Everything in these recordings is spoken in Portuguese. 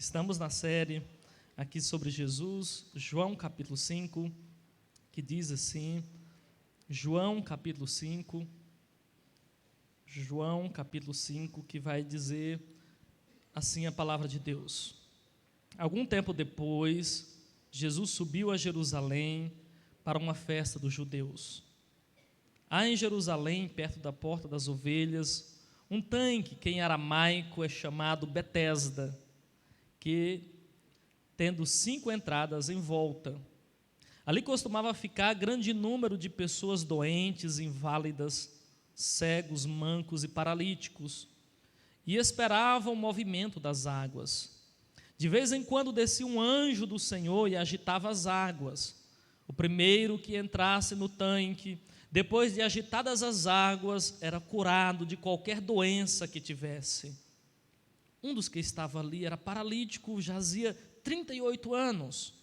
Estamos na série aqui sobre Jesus, João capítulo 5, que diz assim, João capítulo 5, que vai dizer assim a palavra de Deus. Algum tempo depois, Jesus subiu a Jerusalém para uma festa dos judeus. Há em Jerusalém, perto da porta das ovelhas, um tanque que em aramaico é chamado Betesda, que tendo 5 entradas em volta. Ali costumava ficar grande número de pessoas doentes, inválidas, cegos, mancos e paralíticos, e esperavam o movimento das águas. De vez em quando descia um anjo do Senhor e agitava as águas. O primeiro que entrasse no tanque, depois de agitadas as águas, era curado de qualquer doença que tivesse. Um dos que estava ali era paralítico, jazia 38 anos.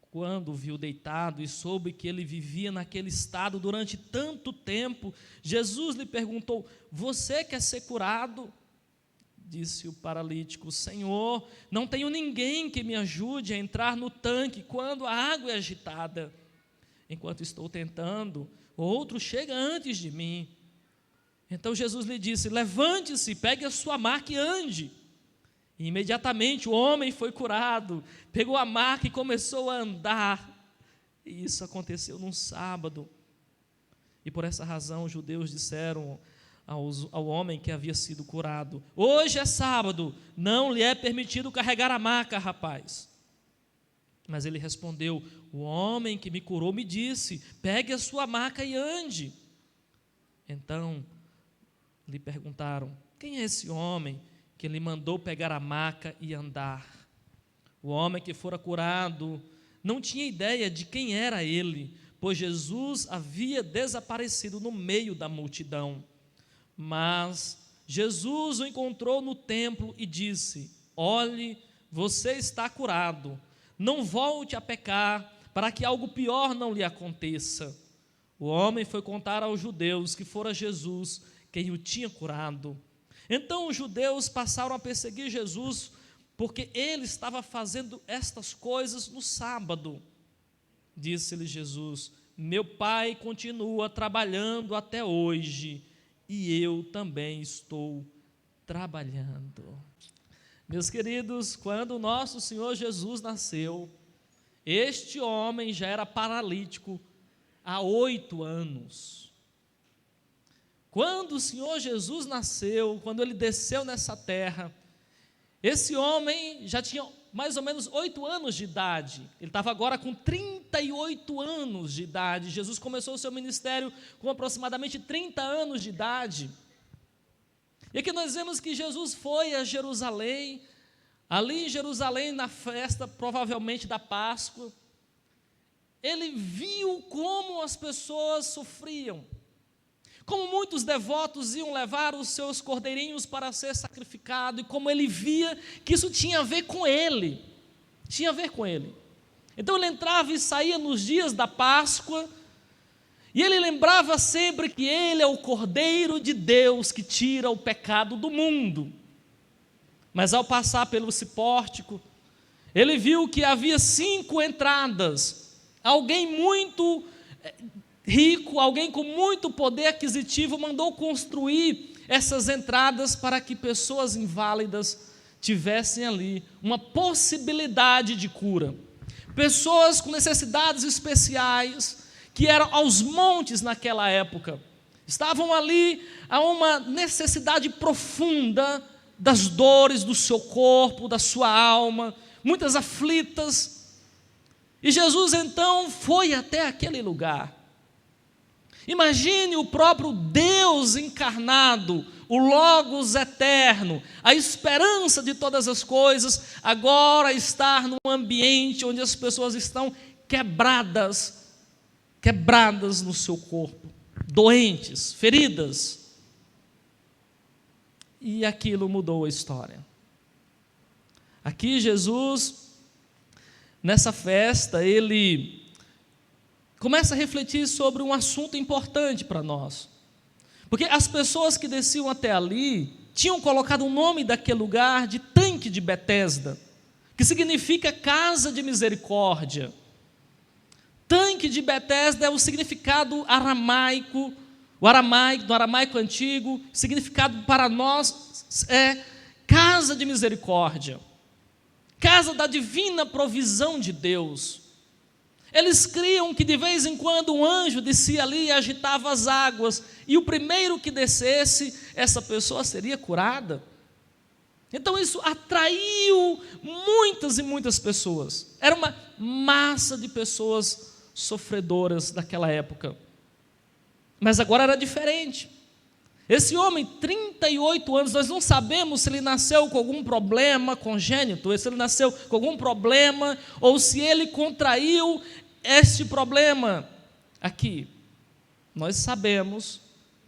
Quando o viu deitado e soube que ele vivia naquele estado durante tanto tempo, Jesus lhe perguntou: "Você quer ser curado?" Disse o paralítico: "Senhor, não tenho ninguém que me ajude a entrar no tanque quando a água é agitada. Enquanto estou tentando, outro chega antes de mim." Então Jesus lhe disse: "Levante-se, pegue a sua maca e ande." E imediatamente o homem foi curado, pegou a maca e começou a andar. E isso aconteceu num sábado. E por essa razão os judeus disseram ao homem que havia sido curado: "Hoje é sábado, não lhe é permitido carregar a maca, rapaz." Mas ele respondeu: "O homem que me curou me disse: pegue a sua maca e ande." Então lhe perguntaram: "Quem é esse homem que lhe mandou pegar a maca e andar?" O homem que fora curado não tinha ideia de quem era ele, pois Jesus havia desaparecido no meio da multidão. Mas Jesus o encontrou no templo e disse: "Olhe, você está curado, não volte a pecar, para que algo pior não lhe aconteça." O homem foi contar aos judeus que fora Jesus quem o tinha curado. Então os judeus passaram a perseguir Jesus, porque ele estava fazendo estas coisas no sábado. Disse-lhe Jesus: "Meu Pai continua trabalhando até hoje, e eu também estou trabalhando." Meus queridos, quando o nosso Senhor Jesus nasceu, este homem já era paralítico há 8 anos. Quando o Senhor Jesus nasceu, quando ele desceu nessa terra, esse homem já tinha mais ou menos 8 anos de idade. Ele estava agora com 38 anos de idade. Jesus começou o seu ministério com aproximadamente 30 anos de idade. E aqui nós vemos que Jesus foi a Jerusalém, ali em Jerusalém, na festa provavelmente da Páscoa. Ele viu como as pessoas sofriam, como muitos devotos iam levar os seus cordeirinhos para ser sacrificado, e como ele via que isso tinha a ver com ele, Então ele entrava e saía nos dias da Páscoa, e ele lembrava sempre que ele é o Cordeiro de Deus que tira o pecado do mundo. Mas ao passar pelo pórtico, ele viu que havia 5 entradas, alguém muito rico, alguém com muito poder aquisitivo, mandou construir essas entradas para que pessoas inválidas tivessem ali uma possibilidade de cura. Pessoas com necessidades especiais, que eram aos montes naquela época, estavam ali a uma necessidade profunda das dores do seu corpo, da sua alma, muitas aflitas. E Jesus então foi até aquele lugar. Imagine o próprio Deus encarnado, o Logos eterno, a esperança de todas as coisas, agora estar num ambiente onde as pessoas estão quebradas no seu corpo, doentes, feridas. E aquilo mudou a história. Aqui Jesus, nessa festa, ele começa a refletir sobre um assunto importante para nós, porque as pessoas que desciam até ali tinham colocado o nome daquele lugar de tanque tanque de Betesda, que significa casa de misericórdia. Tanque de Betesda é o significado aramaico, do aramaico antigo, significado para nós é casa de misericórdia, casa da divina provisão de Deus. Eles criam que de vez em quando um anjo descia ali e agitava as águas, e o primeiro que descesse, essa pessoa seria curada. Então isso atraiu muitas e muitas pessoas. Era uma massa de pessoas sofredoras daquela época. Mas agora era diferente. Esse homem, 38 anos, nós não sabemos se ele nasceu com algum problema congênito, se ele nasceu com algum problema, ou se ele contraiu este problema aqui. Nós sabemos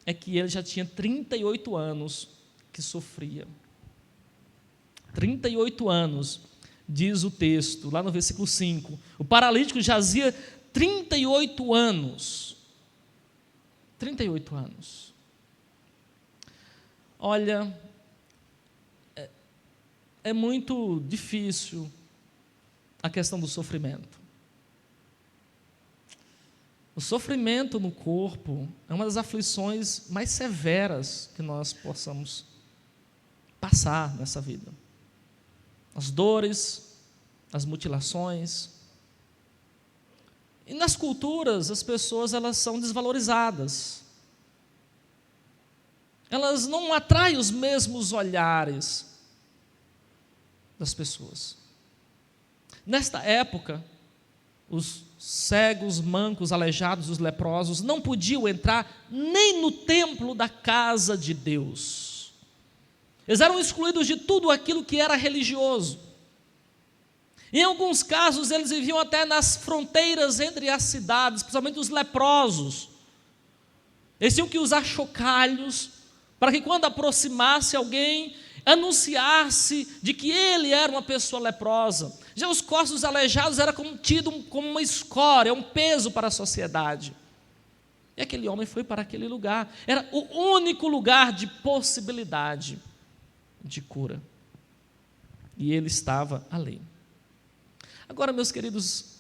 é que ele já tinha 38 anos que sofria. 38 anos, diz o texto, lá no versículo 5. O paralítico jazia 38 anos. 38 anos. Olha, é muito difícil a questão do sofrimento. O sofrimento no corpo é uma das aflições mais severas que nós possamos passar nessa vida. As dores, as mutilações. E nas culturas, as pessoas elas são desvalorizadas. Elas não atraem os mesmos olhares das pessoas. Nesta época, os cegos, mancos, aleijados, os leprosos não podiam entrar nem no templo da casa de Deus. Eles eram excluídos de tudo aquilo que era religioso. Em alguns casos, eles viviam até nas fronteiras entre as cidades, principalmente os leprosos. Eles tinham que usar chocalhos, para que quando aproximasse alguém, anunciasse de que ele era uma pessoa leprosa. Já os corpos aleijados eram tidos como uma escória, um peso para a sociedade. E aquele homem foi para aquele lugar. Era o único lugar de possibilidade de cura. E ele estava ali. Agora, meus queridos,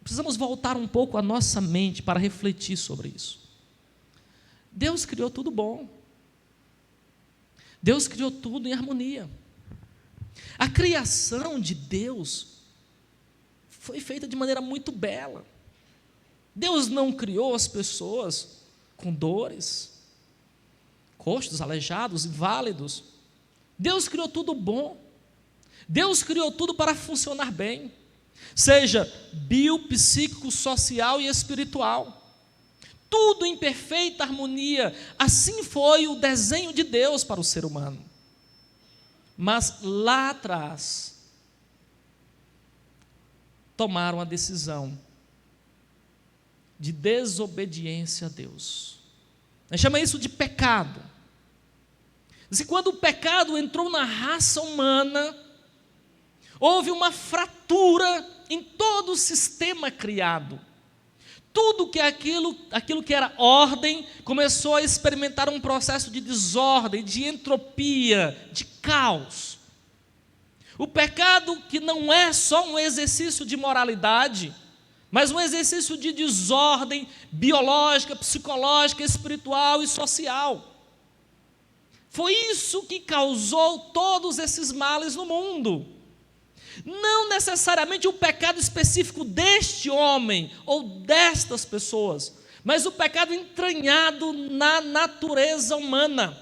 precisamos voltar um pouco a nossa mente para refletir sobre isso. Deus criou tudo bom. Deus criou tudo em harmonia. A criação de Deus foi feita de maneira muito bela. Deus não criou as pessoas com dores, coxos, aleijados, inválidos. Deus criou tudo bom. Deus criou tudo para funcionar bem, seja bio, psíquico, social e espiritual. Tudo em perfeita harmonia. Assim foi o desenho de Deus para o ser humano. Mas lá atrás, tomaram a decisão de desobediência a Deus. A gente chama isso de pecado. E quando o pecado entrou na raça humana, houve uma fratura em todo o sistema criado. Tudo que aquilo que era ordem, começou a experimentar um processo de desordem, de entropia, de caos. O pecado que não é só um exercício de moralidade, mas um exercício de desordem biológica, psicológica, espiritual e social. Foi isso que causou todos esses males no mundo. Não necessariamente o pecado específico deste homem ou destas pessoas, mas o pecado entranhado na natureza humana.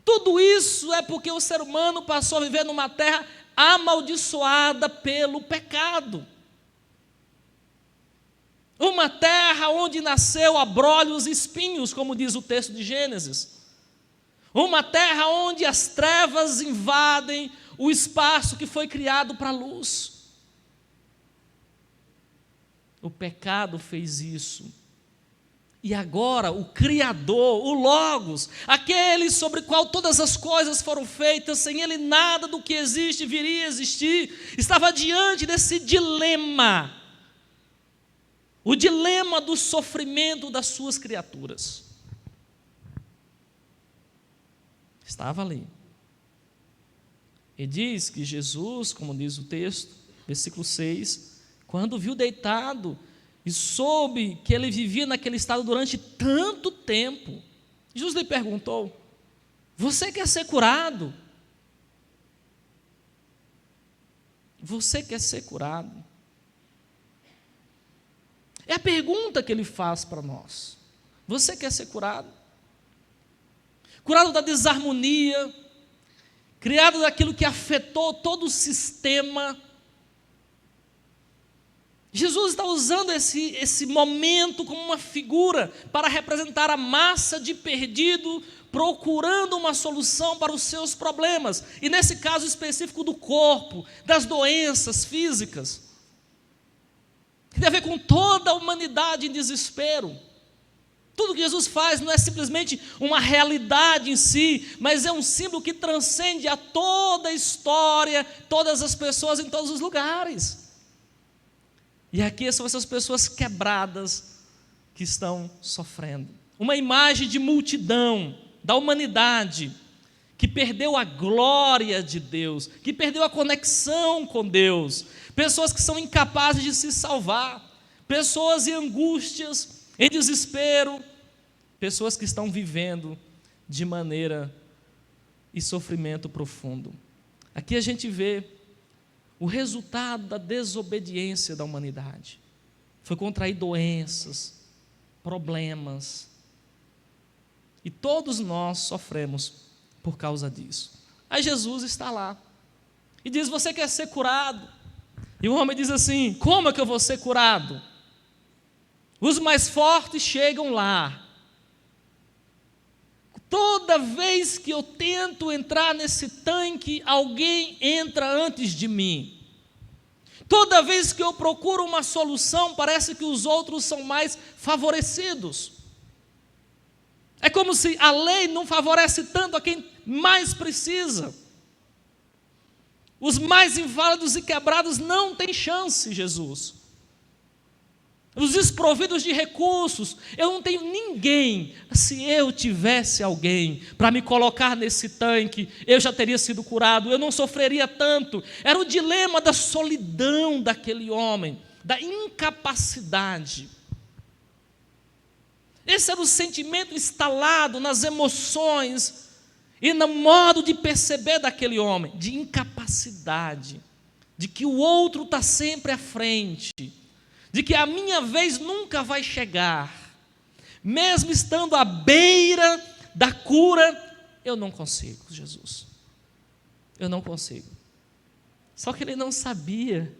Tudo isso é porque o ser humano passou a viver numa terra amaldiçoada pelo pecado. Uma terra onde nasceu abrolhos e espinhos, como diz o texto de Gênesis. Uma terra onde as trevas invadem o espaço que foi criado para a luz. O pecado fez isso. E agora o Criador, o Logos, aquele sobre o qual todas as coisas foram feitas, sem ele nada do que existe viria a existir, estava diante desse dilema. O dilema do sofrimento das suas criaturas. Estava ali. E diz que Jesus, como diz o texto, versículo 6, quando viu deitado e soube que ele vivia naquele estado durante tanto tempo, Jesus lhe perguntou: você quer ser curado? Você quer ser curado? É a pergunta que ele faz para nós. Você quer ser curado? Curado da desarmonia, criado daquilo que afetou todo o sistema. Jesus está usando esse momento como uma figura para representar a massa de perdido, procurando uma solução para os seus problemas. E nesse caso específico do corpo, das doenças físicas, que tem a ver com toda a humanidade em desespero. Tudo que Jesus faz não é simplesmente uma realidade em si, mas é um símbolo que transcende a toda a história, todas as pessoas em todos os lugares. E aqui são essas pessoas quebradas que estão sofrendo. Uma imagem de multidão da humanidade que perdeu a glória de Deus, que perdeu a conexão com Deus, pessoas que são incapazes de se salvar, pessoas em angústias, em desespero, pessoas que estão vivendo de maneira e sofrimento profundo. Aqui a gente vê o resultado da desobediência da humanidade. Foi contrair doenças, problemas, e todos nós sofremos por causa disso. Aí Jesus está lá e diz: você quer ser curado? E o homem diz assim: como é que eu vou ser curado? Os mais fortes chegam lá. Toda vez que eu tento entrar nesse tanque, alguém entra antes de mim. Toda vez que eu procuro uma solução, parece que os outros são mais favorecidos. É como se a lei não favorece tanto a quem mais precisa. Os mais inválidos e quebrados não têm chance, Jesus. Os desprovidos de recursos, eu não tenho ninguém. Se eu tivesse alguém para me colocar nesse tanque, eu já teria sido curado, eu não sofreria tanto. Era o dilema da solidão daquele homem, da incapacidade. Esse era o sentimento instalado nas emoções e no modo de perceber daquele homem, de incapacidade, de que o outro está sempre à frente, de que a minha vez nunca vai chegar, mesmo estando à beira da cura, eu não consigo, Jesus, eu não consigo. Só que ele não sabia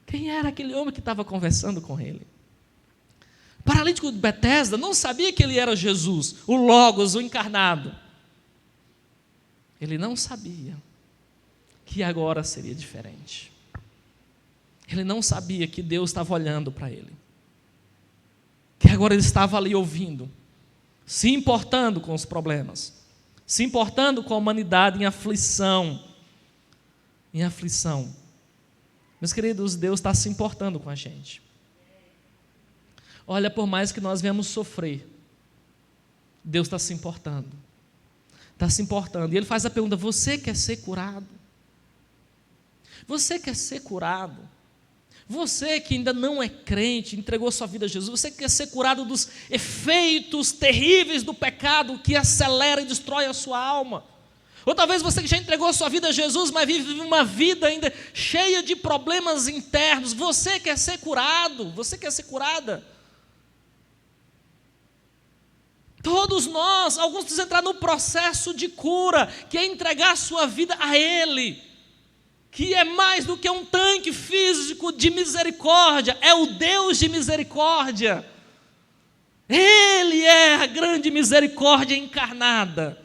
quem era aquele homem que estava conversando com ele. O paralítico de Betesda não sabia que ele era Jesus, o Logos, o encarnado. Ele não sabia que agora seria diferente. Ele não sabia que Deus estava olhando para ele, que agora ele estava ali ouvindo, se importando com os problemas, se importando com a humanidade em aflição. Em aflição. Meus queridos, Deus está se importando com a gente. Olha, por mais que nós venhamos sofrer, Deus está se importando. Está se importando. E Ele faz a pergunta: você quer ser curado? Você quer ser curado? Você que ainda não é crente, entregou sua vida a Jesus, você quer ser curado dos efeitos terríveis do pecado que acelera e destrói a sua alma? Ou talvez você que já entregou sua vida a Jesus, mas vive uma vida ainda cheia de problemas internos, você quer ser curado? Você quer ser curada? Todos nós, alguns precisam entrar no processo de cura, que é entregar sua vida a Ele, que é mais do que um tanque físico de misericórdia, é o Deus de misericórdia. Ele é a grande misericórdia encarnada,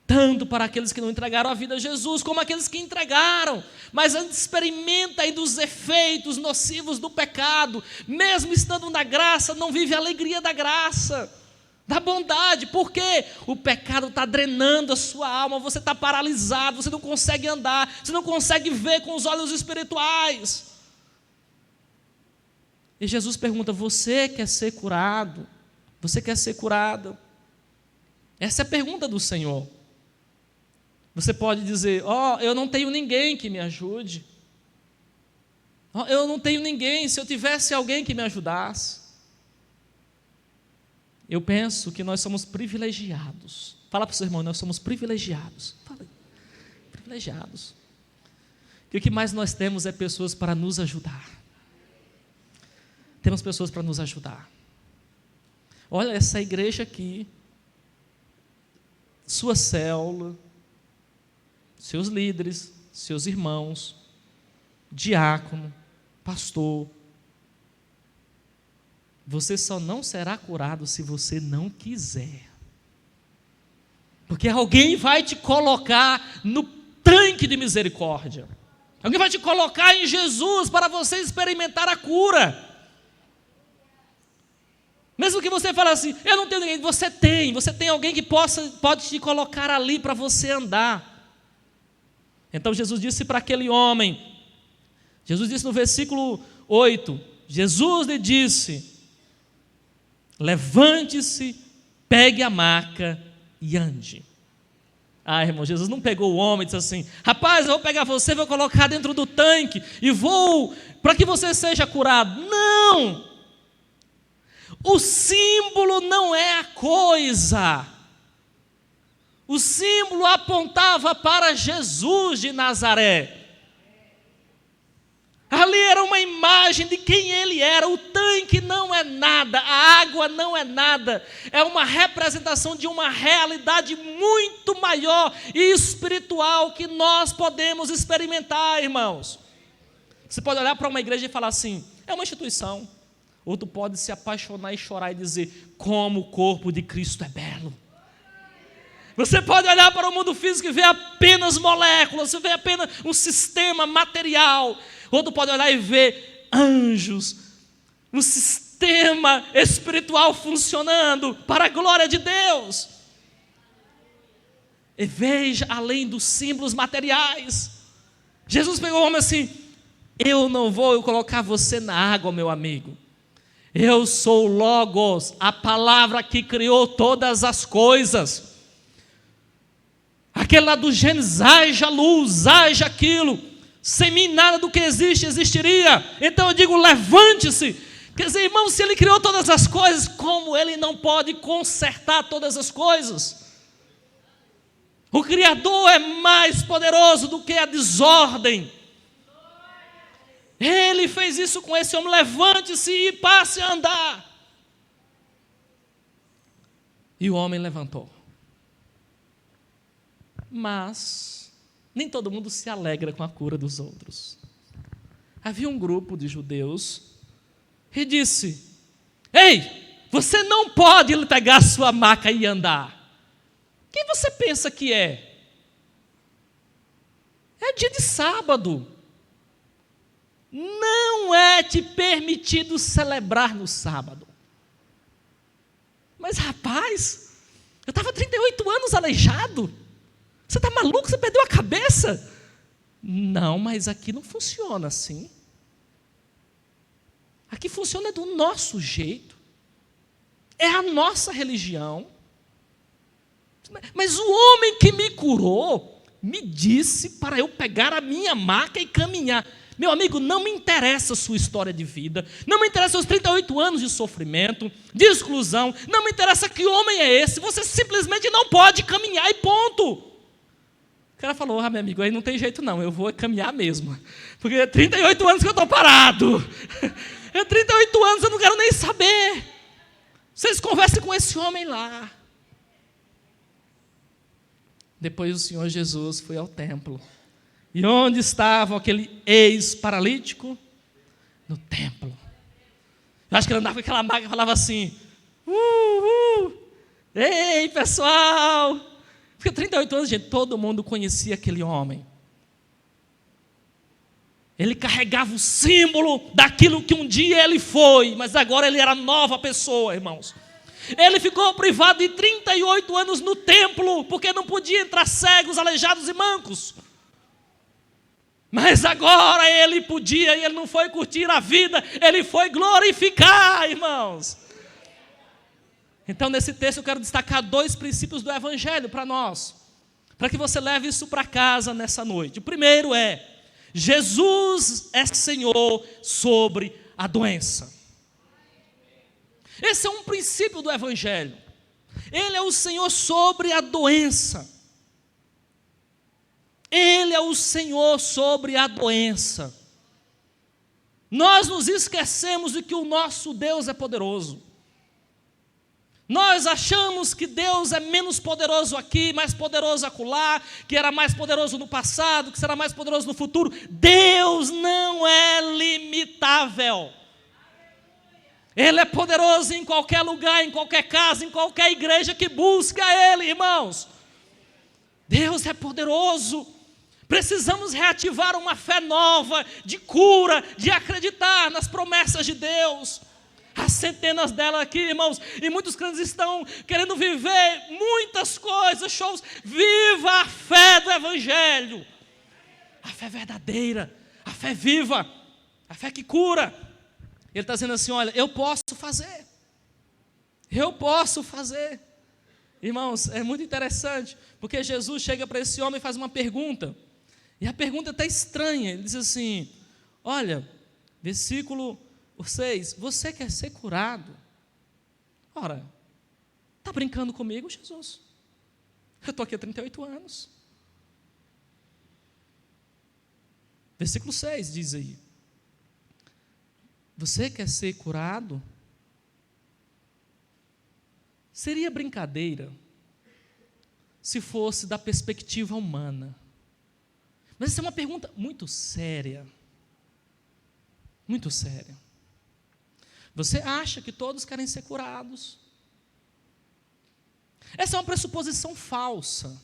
tanto para aqueles que não entregaram a vida a Jesus, como aqueles que entregaram, mas antes experimenta aí dos efeitos nocivos do pecado, mesmo estando na graça, não vive a alegria da graça, da bondade, porque o pecado está drenando a sua alma, você está paralisado, você não consegue andar, você não consegue ver com os olhos espirituais. E Jesus pergunta: você quer ser curado? Você quer ser curado? Essa é a pergunta do Senhor. Você pode dizer: eu não tenho ninguém que me ajude. Eu não tenho ninguém, se eu tivesse alguém que me ajudasse. Eu penso que nós somos privilegiados. Fala para o seu irmão, nós somos privilegiados. Fala aí. Privilegiados. Que o que mais nós temos é pessoas para nos ajudar. Temos pessoas para nos ajudar. Olha, essa igreja aqui, sua célula, seus líderes, seus irmãos, diácono, pastor, você só não será curado se você não quiser. Porque alguém vai te colocar no tanque de misericórdia. Alguém vai te colocar em Jesus para você experimentar a cura. Mesmo que você fale assim: eu não tenho ninguém, você tem alguém que pode te colocar ali para você andar. Então Jesus disse para aquele homem, Jesus disse no versículo 8, Jesus lhe disse: levante-se, pegue a maca e ande. Irmão, Jesus não pegou o homem e disse assim: rapaz, eu vou pegar você, vou colocar dentro do tanque e vou para que você seja curado. Não! O símbolo não é a coisa. O símbolo apontava para Jesus de Nazaré. Ali era uma imagem de quem ele era. O tanque não é nada, a água não é nada. É uma representação de uma realidade muito maior e espiritual que nós podemos experimentar, irmãos. Você pode olhar para uma igreja e falar assim: é uma instituição. Ou tu pode se apaixonar e chorar e dizer: como o corpo de Cristo é belo. Você pode olhar para o mundo físico e ver apenas moléculas, você vê apenas um sistema material. Ou tu pode olhar e ver anjos, um sistema espiritual funcionando para a glória de Deus. E veja além dos símbolos materiais. Jesus pegou o homem assim: eu não vou colocar você na água, meu amigo. Eu sou o Logos, a palavra que criou todas as coisas. Aquele lá do Gênesis: haja luz, haja aquilo. Sem mim nada do que existe existiria. Então eu digo: levante-se. Quer dizer, irmão, se ele criou todas as coisas, como ele não pode consertar todas as coisas? O Criador é mais poderoso do que a desordem. Ele fez isso com esse homem: levante-se e passe a andar. E o homem levantou. Mas nem todo mundo se alegra com a cura dos outros. Havia um grupo de judeus e disse: ei, você não pode pegar sua maca e andar. Quem você pensa que é? É dia de sábado. Não é te permitido celebrar no sábado. Mas rapaz, eu estava 38 anos aleijado. Você está maluco? Você perdeu a cabeça? Não, mas aqui não funciona assim. Aqui funciona do nosso jeito. É a nossa religião. Mas o homem que me curou me disse para eu pegar a minha maca e caminhar. Meu amigo, não me interessa a sua história de vida, não me interessa os 38 anos de sofrimento, de exclusão, não me interessa que homem é esse, você simplesmente não pode caminhar e ponto. O cara falou: meu amigo, aí não tem jeito não, eu vou caminhar mesmo, porque é 38 anos que eu estou parado, é 38 anos, eu não quero nem saber. Vocês conversem com esse homem lá. Depois o Senhor Jesus foi ao templo. E onde estava aquele ex-paralítico? No templo. Eu acho que ele andava com aquela maca e falava assim: ei, pessoal! Porque 38 anos, gente, todo mundo conhecia aquele homem. Ele carregava o símbolo daquilo que um dia ele foi, mas agora ele era nova pessoa, irmãos. Ele ficou privado de 38 anos no templo, porque não podia entrar cegos, aleijados e mancos. Mas agora ele podia, e ele não foi curtir a vida, ele foi glorificar, irmãos. Então, nesse texto eu quero destacar 2 princípios do Evangelho para nós. para que você leve isso para casa nessa noite. O primeiro é: Jesus é Senhor sobre a doença. Esse é um princípio do Evangelho. Ele é o Senhor sobre a doença. Ele é o Senhor sobre a doença. Nós nos esquecemos de que o nosso Deus é poderoso. Nós achamos que Deus é menos poderoso aqui, mais poderoso acolá, que era mais poderoso no passado, que será mais poderoso no futuro. Deus não é limitável. Ele é poderoso em qualquer lugar, em qualquer casa, em qualquer igreja que busque a Ele, irmãos. Deus é poderoso. Precisamos reativar uma fé nova, de cura, de acreditar nas promessas de Deus. Há centenas delas aqui, irmãos, e muitos crentes estão querendo viver muitas coisas, shows. Viva a fé do Evangelho, a fé verdadeira, a fé viva, a fé que cura. Ele está dizendo assim: olha, eu posso fazer. Irmãos, é muito interessante, porque Jesus chega para esse homem e faz uma pergunta, e a pergunta está estranha. Ele diz assim: olha, versículo 6, você quer ser curado? Ora, está brincando comigo, Jesus? Eu estou aqui há 38 anos. Versículo 6 diz aí: você quer ser curado? Seria brincadeira se fosse da perspectiva humana. Mas essa é uma pergunta muito séria. Muito séria. Você acha que todos querem ser curados? Essa é uma pressuposição falsa,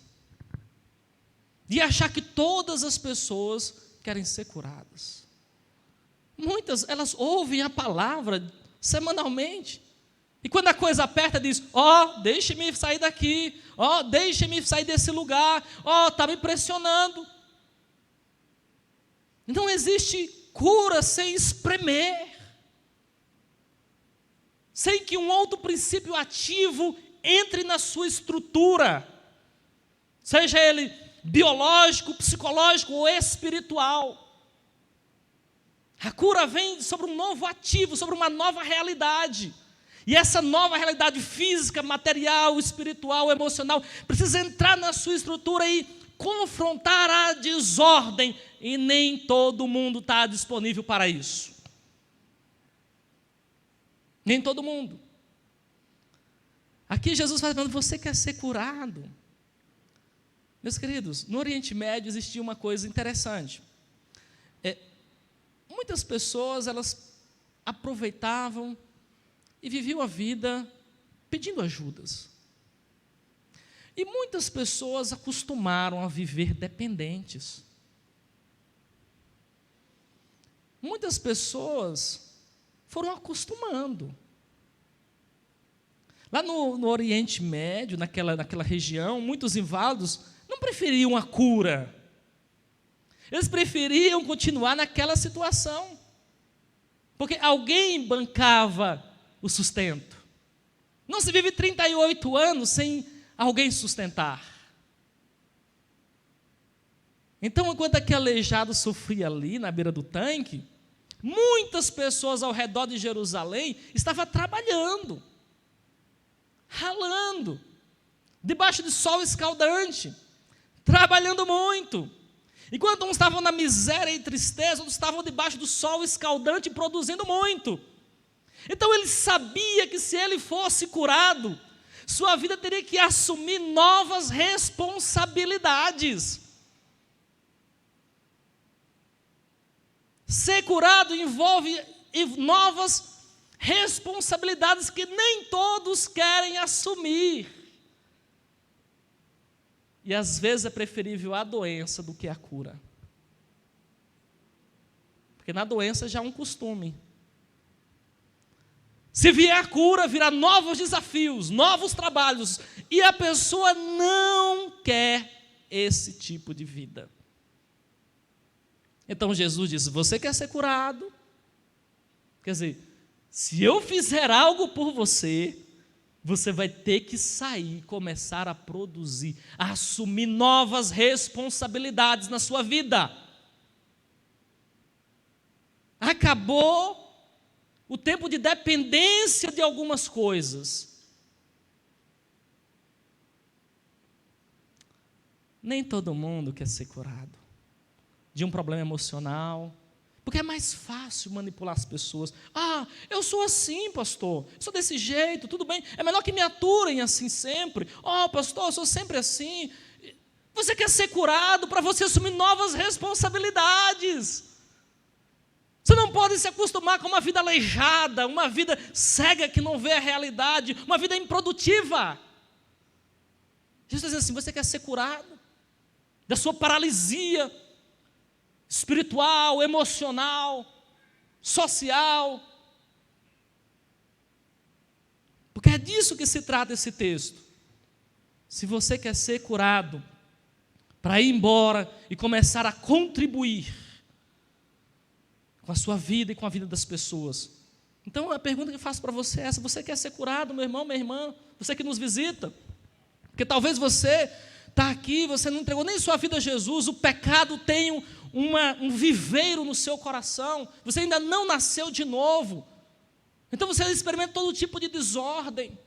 de achar que todas as pessoas querem ser curadas. Muitas, elas ouvem a palavra semanalmente, e quando a coisa aperta, diz: deixe-me sair daqui, deixe-me sair desse lugar, está me pressionando. Não existe cura sem espremer, sem que um outro princípio ativo entre na sua estrutura, seja ele biológico, psicológico ou espiritual. A cura vem sobre um novo ativo, sobre uma nova realidade. E essa nova realidade física, material, espiritual, emocional, precisa entrar na sua estrutura e confrontar a desordem. E nem todo mundo está disponível para isso. Nem todo mundo. Aqui Jesus fala: você quer ser curado? Meus queridos, no Oriente Médio existia uma coisa interessante. Muitas pessoas, elas aproveitavam e viviam a vida pedindo ajudas. E muitas pessoas acostumaram a viver dependentes. Muitas pessoas foram acostumando. Lá no Oriente Médio, naquela região, muitos inválidos não preferiam a cura. Eles preferiam continuar naquela situação, porque alguém bancava o sustento. Não se vive 38 anos sem alguém sustentar. Então, enquanto aquele aleijado sofria ali na beira do tanque, muitas pessoas ao redor de Jerusalém estavam trabalhando, ralando, debaixo de sol escaldante, trabalhando muito. Enquanto uns estavam na miséria e tristeza, outros estavam debaixo do sol escaldante, produzindo muito. Então ele sabia que se ele fosse curado, sua vida teria que assumir novas responsabilidades. Ser curado envolve novas responsabilidades que nem todos querem assumir. E às vezes é preferível a doença do que a cura. Porque na doença já é um costume. Se vier a cura, virá novos desafios, novos trabalhos. E a pessoa não quer esse tipo de vida. Então Jesus disse: você quer ser curado? Quer dizer, se eu fizer algo por você, Você vai ter que sair, começar a produzir, a assumir novas responsabilidades na sua vida. Acabou o tempo de dependência de algumas coisas. Nem todo mundo quer ser curado de um problema emocional, porque é mais fácil manipular as pessoas. Eu sou assim, pastor, eu sou desse jeito, tudo bem, é melhor que me aturem assim sempre. Pastor, eu sou sempre assim. Você quer ser curado para você assumir novas responsabilidades. Você não pode se acostumar com uma vida aleijada, uma vida cega que não vê a realidade, uma vida improdutiva. Jesus está dizendo assim: você quer ser curado da sua paralisia espiritual, emocional, social? Porque é disso que se trata esse texto. Se você quer ser curado, para ir embora e começar a contribuir com a sua vida e com a vida das pessoas. Então a pergunta que eu faço para você é essa: você quer ser curado, meu irmão, minha irmã? Você que nos visita? Porque talvez você está aqui, você não entregou nem sua vida a Jesus, o pecado tem um viveiro no seu coração, você ainda não nasceu de novo, então você experimenta todo tipo de desordem.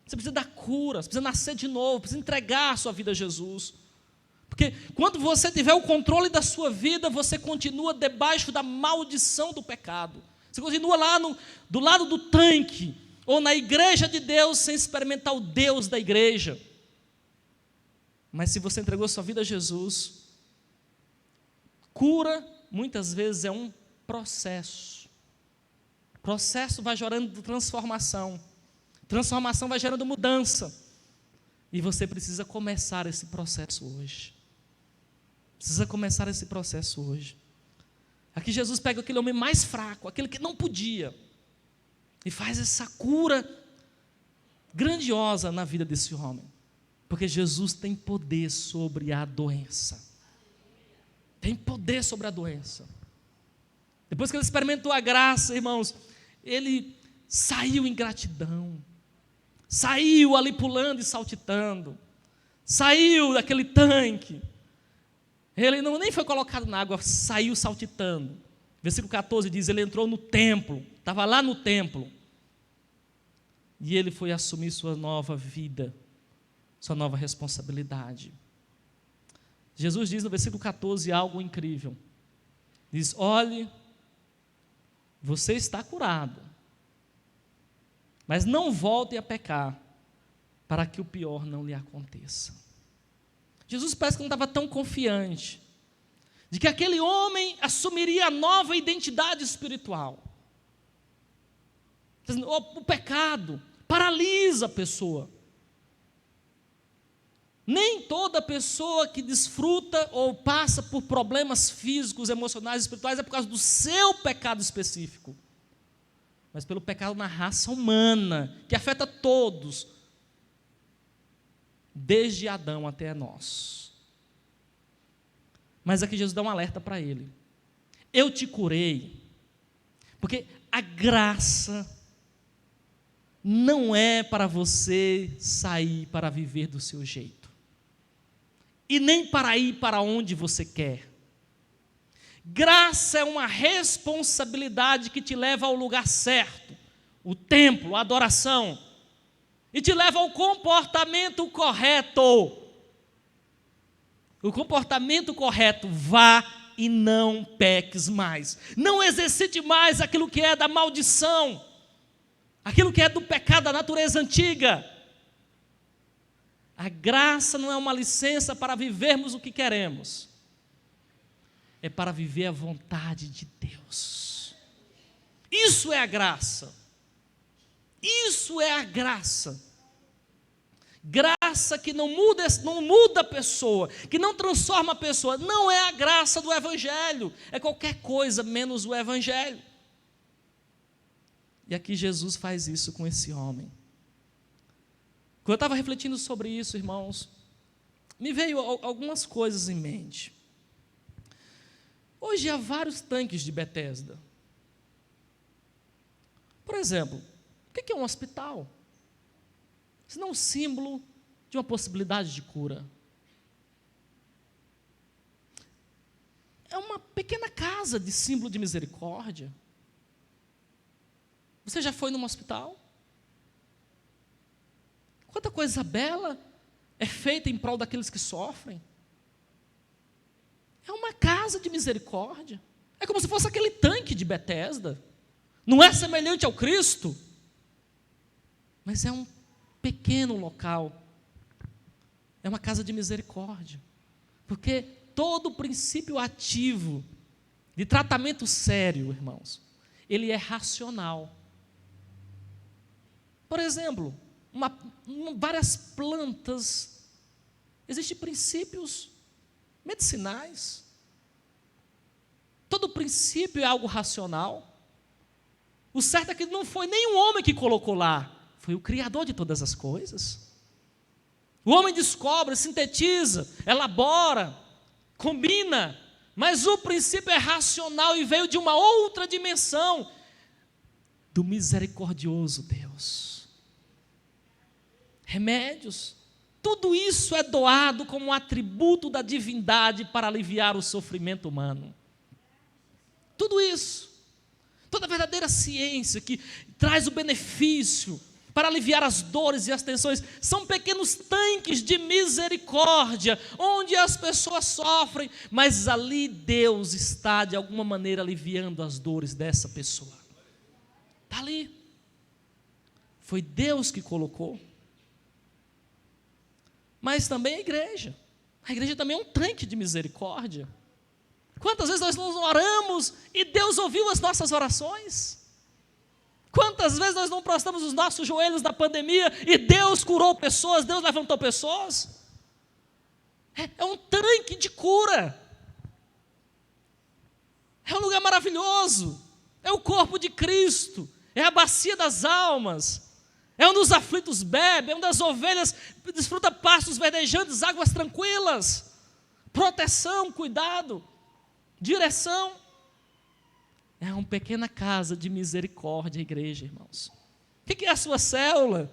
Você precisa da cura, você precisa nascer de novo, precisa entregar a sua vida a Jesus. Porque quando você tiver o controle da sua vida, você continua debaixo da maldição do pecado. Você continua lá do lado do tanque, ou na igreja de Deus, sem experimentar o Deus da igreja. Mas se você entregou sua vida a Jesus, cura muitas vezes é um processo. O processo vai gerando transformação. Transformação vai gerando mudança. E você precisa começar esse processo hoje. Precisa começar esse processo hoje. Aqui Jesus pega aquele homem mais fraco, aquele que não podia, e faz essa cura grandiosa na vida desse homem. Porque Jesus tem poder sobre a doença. Tem poder sobre a doença. Depois que ele experimentou a graça, irmãos, ele saiu em gratidão. Saiu ali pulando e saltitando. Saiu daquele tanque. Ele nem foi colocado na água, saiu saltitando. Versículo 14 diz: ele entrou no templo, estava lá no templo. E ele foi assumir sua nova vida, sua nova responsabilidade. Jesus diz no versículo 14 algo incrível. Diz: olhe, você está curado, mas não volte a pecar, para que o pior não lhe aconteça. Jesus parece que não estava tão confiante de que aquele homem assumiria a nova identidade espiritual. O pecado paralisa a pessoa. Nem toda pessoa que desfruta ou passa por problemas físicos, emocionais, espirituais é por causa do seu pecado específico, mas pelo pecado na raça humana, que afeta todos, desde Adão até nós. Mas aqui Jesus dá um alerta para ele: eu te curei, porque a graça não é para você sair para viver do seu jeito, e nem para ir para onde você quer. Graça é uma responsabilidade que te leva ao lugar certo, o templo, a adoração, e te leva ao comportamento correto. O comportamento correto: vá e não peques mais. Não exercite mais aquilo que é da maldição, aquilo que é do pecado da natureza antiga. A graça não é uma licença para vivermos o que queremos, é para viver a vontade de Deus. Isso é a graça. Isso é a graça. Graça que não muda a pessoa, que não transforma a pessoa, não é a graça do Evangelho, é qualquer coisa menos o Evangelho. E aqui Jesus faz isso com esse homem. Quando eu estava refletindo sobre isso, irmãos, me veio algumas coisas em mente. Hoje há vários tanques de Betesda. Por exemplo, o que é um hospital? senão um símbolo de uma possibilidade de cura. É uma pequena casa de símbolo de misericórdia. Você já foi num hospital? Quanta coisa bela é feita em prol daqueles que sofrem. É uma casa de misericórdia. É como se fosse aquele tanque de Betesda. Não é semelhante ao Cristo, mas é um pequeno local. É uma casa de misericórdia. Porque todo o princípio ativo de tratamento sério, irmãos, ele é racional. Por exemplo, várias plantas, existem princípios medicinais. Todo princípio é algo racional. O certo é que não foi nenhum homem que colocou lá, foi o Criador de todas as coisas. O homem descobre, sintetiza, elabora, combina, mas o princípio é racional e veio de uma outra dimensão, do misericordioso Deus. Remédios, tudo isso é doado como um atributo da divindade para aliviar o sofrimento humano. Tudo isso, toda a verdadeira ciência que traz o benefício para aliviar as dores e as tensões, são pequenos tanques de misericórdia, onde as pessoas sofrem, mas ali Deus está de alguma maneira aliviando as dores dessa pessoa. Está ali. Foi Deus que colocou. Mas também a igreja também é um tanque de misericórdia. Quantas vezes nós nos oramos e Deus ouviu as nossas orações? Quantas vezes nós não prostramos os nossos joelhos na pandemia e Deus curou pessoas, Deus levantou pessoas? É um tanque de cura. É um lugar maravilhoso. É o corpo de Cristo. É a bacia das almas. É onde os aflitos bebem, é onde as ovelhas desfrutam pastos verdejantes, águas tranquilas. Proteção, cuidado, direção. É uma pequena casa de misericórdia, igreja, irmãos. O que é a sua célula?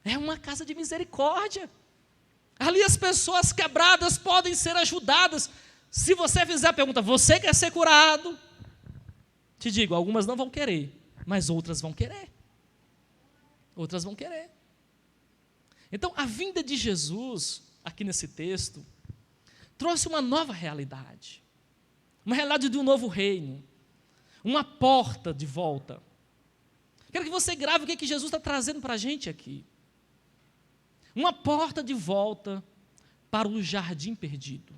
É uma casa de misericórdia. Ali as pessoas quebradas podem ser ajudadas. Se você fizer a pergunta, você quer ser curado? Te digo, algumas não vão querer, mas outras vão querer. Outras vão querer. Então, a vinda de Jesus, aqui nesse texto, trouxe uma nova realidade. Uma realidade de um novo reino. Uma porta de volta. Quero que você grave o que Jesus está trazendo para a gente aqui. Uma porta de volta para o jardim perdido.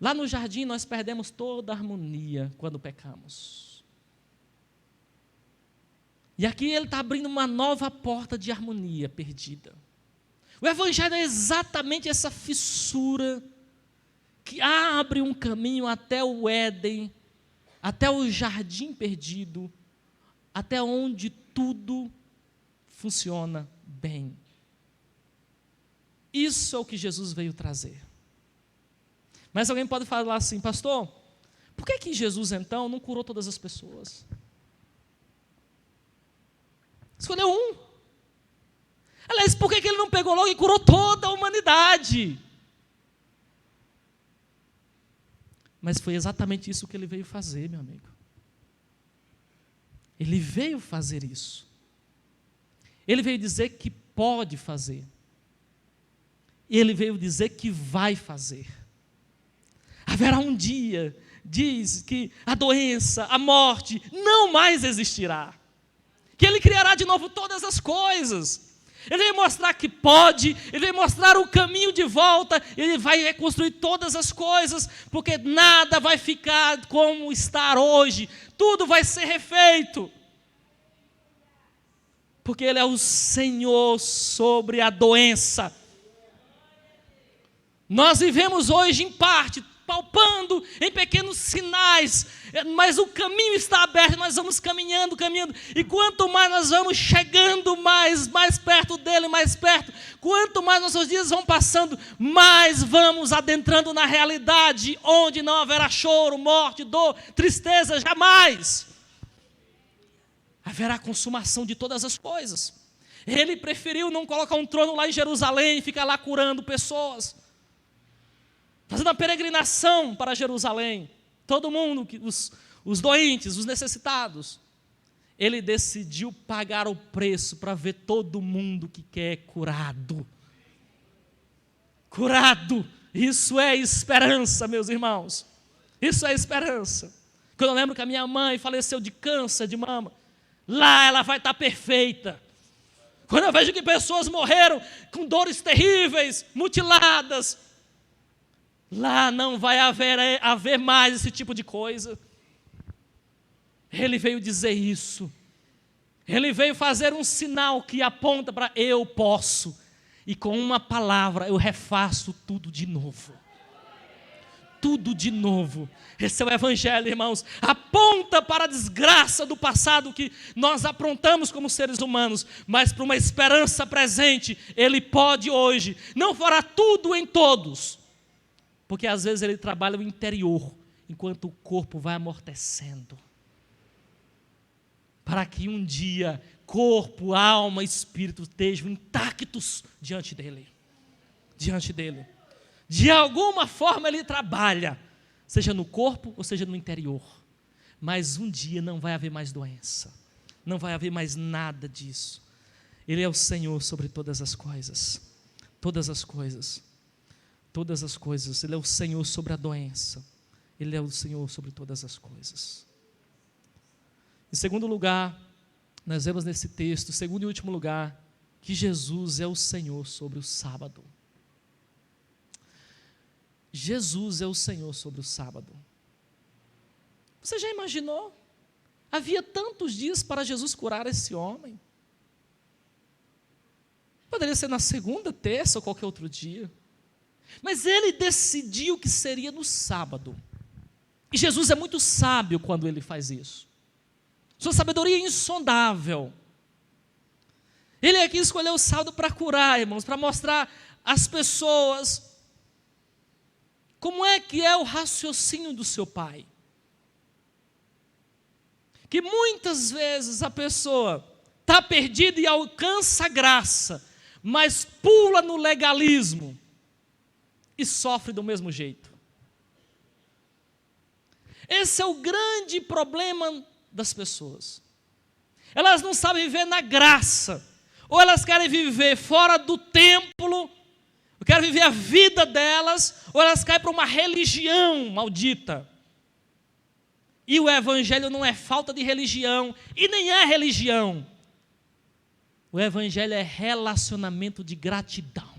Lá no jardim nós perdemos toda a harmonia quando pecamos. E aqui ele está abrindo uma nova porta de harmonia perdida. O Evangelho é exatamente essa fissura que abre um caminho até o Éden, até o jardim perdido, até onde tudo funciona bem. Isso é o que Jesus veio trazer. Mas alguém pode falar assim, pastor, por que Jesus então não curou todas as pessoas? Escolheu um. Aliás, por que ele não pegou logo e curou toda a humanidade? Mas foi exatamente isso que ele veio fazer, meu amigo. Ele veio fazer isso. Ele veio dizer que pode fazer. Ele veio dizer que vai fazer. Haverá um dia, diz que a doença, a morte não mais existirá. Que ele criará de novo todas as coisas. Ele vai mostrar que pode, ele vai mostrar o caminho de volta, ele vai reconstruir todas as coisas, porque nada vai ficar como está hoje, tudo vai ser refeito. Porque ele é o Senhor sobre a doença. Nós vivemos hoje em parte, palpando em pequenos sinais, mas o caminho está aberto, nós vamos caminhando, e quanto mais nós vamos chegando mais perto dele, mais perto, quanto mais nossos dias vão passando, mais vamos adentrando na realidade, onde não haverá choro, morte, dor, tristeza, jamais. haverá consumação de todas as coisas. Ele preferiu não colocar um trono lá em Jerusalém e ficar lá curando pessoas, fazendo uma peregrinação para Jerusalém. Todo mundo, os doentes, os necessitados. Ele decidiu pagar o preço para ver todo mundo que quer curado. Curado. Isso é esperança, meus irmãos. Isso é esperança. Quando eu lembro que a minha mãe faleceu de câncer de mama, lá ela vai estar perfeita. Quando eu vejo que pessoas morreram com dores terríveis, mutiladas, lá não vai haver mais esse tipo de coisa. Ele veio dizer isso. Ele veio fazer um sinal que aponta para eu posso. E com uma palavra eu refaço tudo de novo. Tudo de novo. Esse é o Evangelho, irmãos. Aponta para a desgraça do passado que nós aprontamos como seres humanos, mas para uma esperança presente. Ele pode hoje. Não fará tudo em todos, porque às vezes ele trabalha o interior, enquanto o corpo vai amortecendo. Para que um dia corpo, alma e espírito estejam intactos diante dele. Diante dele. De alguma forma ele trabalha, seja no corpo ou seja no interior. Mas um dia não vai haver mais doença. Não vai haver mais nada disso. Ele é o Senhor sobre todas as coisas. Todas as coisas. Todas as coisas. Ele é o Senhor sobre a doença. Ele é o Senhor sobre todas as coisas. Em segundo lugar, nós vemos nesse texto, segundo e último lugar, que Jesus é o Senhor sobre o sábado. Jesus é o Senhor sobre o sábado. Você já imaginou? Havia tantos dias para Jesus curar esse homem. Poderia ser na segunda, terça ou qualquer outro dia. Mas ele decidiu que seria no sábado. E Jesus é muito sábio quando ele faz isso. Sua sabedoria é insondável. Ele aqui escolheu o sábado para curar, irmãos, para mostrar às pessoas como é que é o raciocínio do seu pai. Que muitas vezes a pessoa está perdida e alcança a graça, mas pula no legalismo e sofre do mesmo jeito. Esse é o grande problema das pessoas. Elas não sabem viver na graça, ou elas querem viver fora do templo, ou querem viver a vida delas, ou elas caem para uma religião maldita. E o Evangelho não é falta de religião, e nem é religião. O Evangelho é relacionamento de gratidão.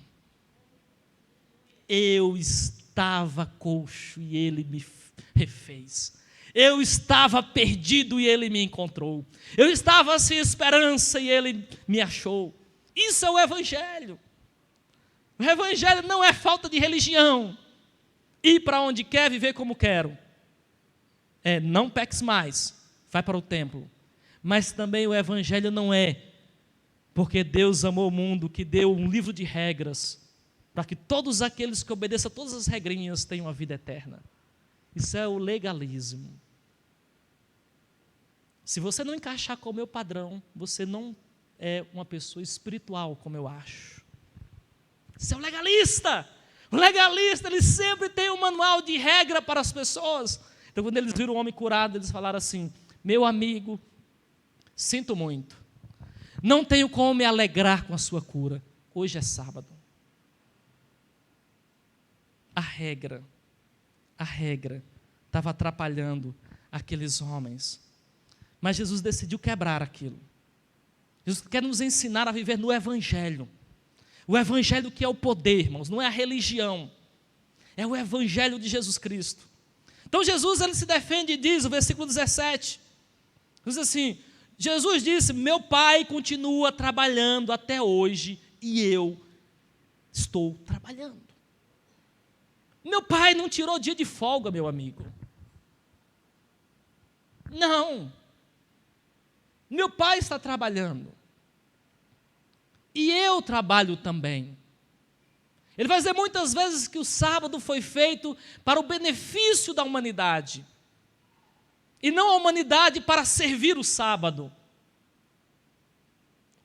Eu estava coxo e ele me refez. Eu estava perdido e ele me encontrou. Eu estava sem esperança e ele me achou. Isso é o Evangelho. O Evangelho não é falta de religião. Ir para onde quer, viver como quero. Não peques mais, vai para o templo. Mas também o Evangelho não é porque Deus amou o mundo, que deu um livro de regras, para que todos aqueles que obedeçam a todas as regrinhas tenham a vida eterna. Isso é o legalismo. Se você não encaixar com o meu padrão, você não é uma pessoa espiritual, como eu acho. Você é um legalista. O legalista, ele sempre tem um manual de regra para as pessoas. Então, quando eles viram o homem curado, eles falaram assim: meu amigo, sinto muito. Não tenho como me alegrar com a sua cura. Hoje é sábado. A regra estava atrapalhando aqueles homens. Mas Jesus decidiu quebrar aquilo. Jesus quer nos ensinar a viver no Evangelho. O Evangelho que é o poder, irmãos, não é a religião. É o Evangelho de Jesus Cristo. Então Jesus, ele se defende e diz, o versículo 17, diz assim: Jesus disse, meu Pai continua trabalhando até hoje e eu estou trabalhando. Meu Pai não tirou dia de folga, meu amigo. Não. Meu Pai está trabalhando. E eu trabalho também. Ele vai dizer muitas vezes que o sábado foi feito para o benefício da humanidade. E não a humanidade para servir o sábado.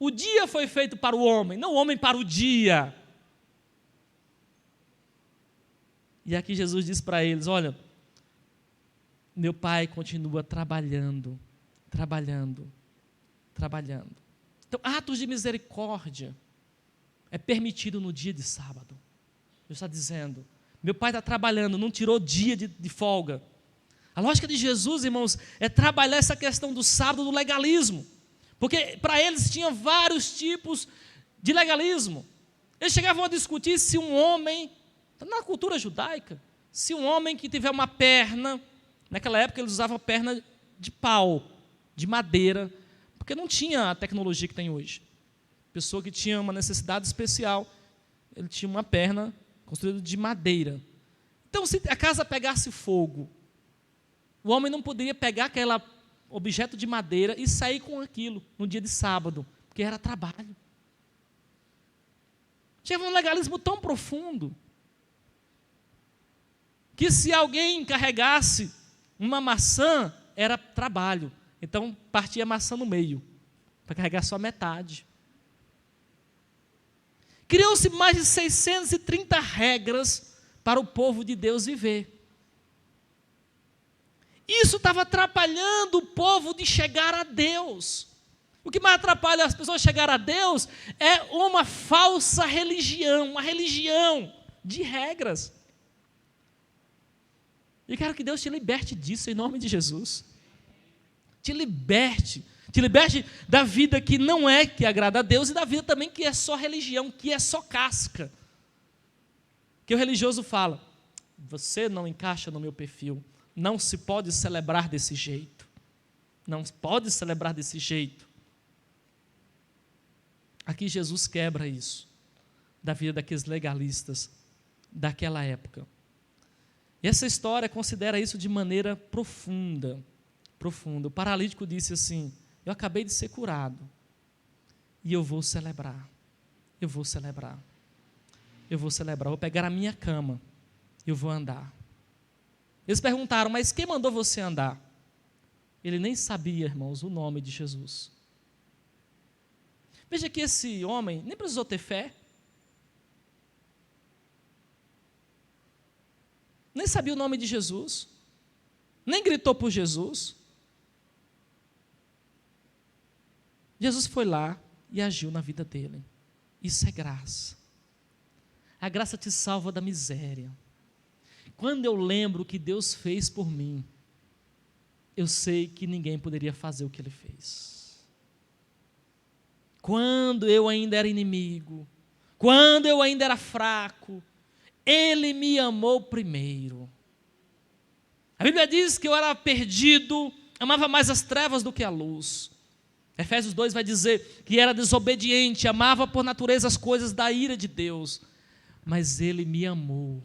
O dia foi feito para o homem, não o homem para o dia. E aqui Jesus diz para eles: olha, meu Pai continua trabalhando. Então, atos de misericórdia é permitido no dia de sábado. Deus está dizendo, meu Pai está trabalhando, não tirou dia de folga. A lógica de Jesus, irmãos, é trabalhar essa questão do sábado, do legalismo. Porque para eles tinha vários tipos de legalismo. Eles chegavam a discutir se um homem, na cultura judaica, se um homem que tiver uma perna, naquela época eles usavam perna de pau, de madeira, porque não tinha a tecnologia que tem hoje. Pessoa que tinha uma necessidade especial, ele tinha uma perna construída de madeira. Então, se a casa pegasse fogo, o homem não poderia pegar aquele objeto de madeira e sair com aquilo no dia de sábado, porque era trabalho. Tinha um legalismo tão profundo que se alguém carregasse uma maçã, era trabalho. Então, partia a maçã no meio, para carregar só metade. Criou-se mais de 630 regras para o povo de Deus viver. Isso estava atrapalhando o povo de chegar a Deus. O que mais atrapalha as pessoas chegar a Deus é uma falsa religião, uma religião de regras. E quero que Deus te liberte disso em nome de Jesus. Te liberte da vida que não é que agrada a Deus e da vida também que é só religião, que é só casca. Que o religioso fala, você não encaixa no meu perfil, não se pode celebrar desse jeito, não pode celebrar desse jeito. Aqui Jesus quebra isso, da vida daqueles legalistas daquela época. E essa história considera isso de maneira profunda. O paralítico disse assim, eu acabei de ser curado, e eu vou celebrar, vou pegar a minha cama, eu vou andar. Eles perguntaram, mas quem mandou você andar? Ele nem sabia, irmãos, o nome de Jesus. Veja que esse homem nem precisou ter fé, nem sabia o nome de Jesus, nem gritou por Jesus. Jesus foi lá e agiu na vida dele. Isso é graça. A graça te salva da miséria. Quando eu lembro o que Deus fez por mim, eu sei que ninguém poderia fazer o que Ele fez. Quando eu ainda era inimigo, quando eu ainda era fraco, Ele me amou primeiro. A Bíblia diz que eu era perdido, amava mais as trevas do que a luz. Efésios 2 vai dizer que era desobediente, amava por natureza as coisas da ira de Deus, mas Ele me amou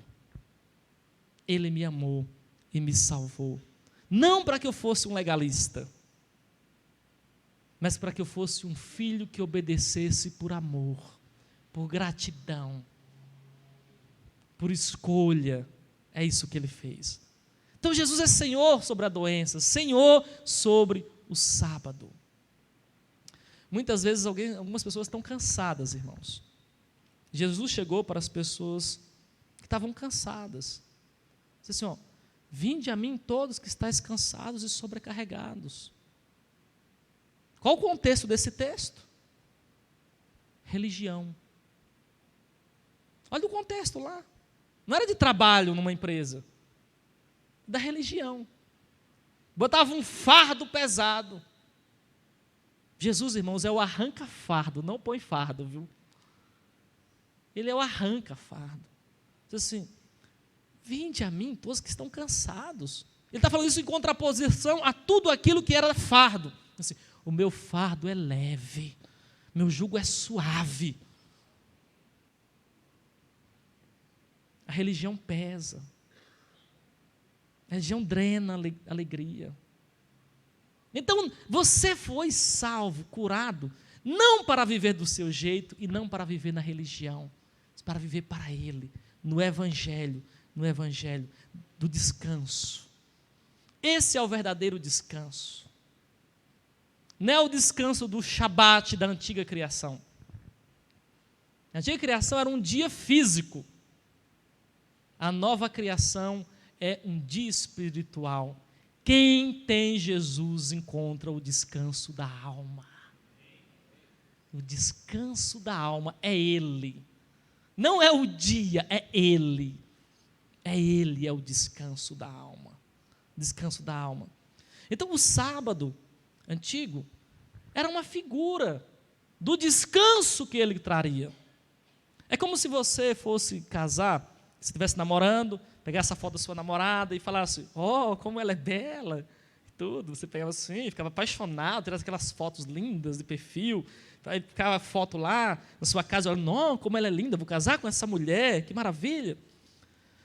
e me salvou, não para que eu fosse um legalista, mas para que eu fosse um filho que obedecesse por amor, por gratidão, por escolha. É isso que Ele fez. Então Jesus é Senhor sobre a doença, Senhor sobre o sábado. Muitas vezes algumas pessoas estão cansadas, irmãos. Jesus chegou para as pessoas que estavam cansadas. Disse assim, vinde a mim todos que estáis cansados e sobrecarregados. Qual o contexto desse texto? Religião. Olha o contexto lá. Não era de trabalho numa empresa. Da religião. Botava um fardo pesado. Jesus, irmãos, é o arranca-fardo, não põe fardo, viu? Ele é o arranca-fardo. Diz assim, vinde a mim todos que estão cansados. Ele está falando isso em contraposição a tudo aquilo que era fardo. Assim, o meu fardo é leve, meu jugo é suave. A religião pesa. A religião drena a alegria. Então, você foi salvo, curado, não para viver do seu jeito e não para viver na religião, mas para viver para Ele, no Evangelho do descanso. Esse é o verdadeiro descanso. não é o descanso do Shabat da antiga criação. A antiga criação era um dia físico. A nova criação é um dia espiritual. Quem tem Jesus encontra o descanso da alma. O descanso da alma é Ele. Não é o dia, é Ele. É Ele, é o descanso da alma. Descanso da alma. Então o sábado antigo era uma figura do descanso que Ele traria. É como se você fosse casar, se estivesse namorando, pegasse a foto da sua namorada e falasse, oh, como ela é bela, e tudo. Você pegava assim, ficava apaixonado, tirava aquelas fotos lindas de perfil, aí ficava a foto lá na sua casa, olhando, não, como ela é linda, vou casar com essa mulher, que maravilha.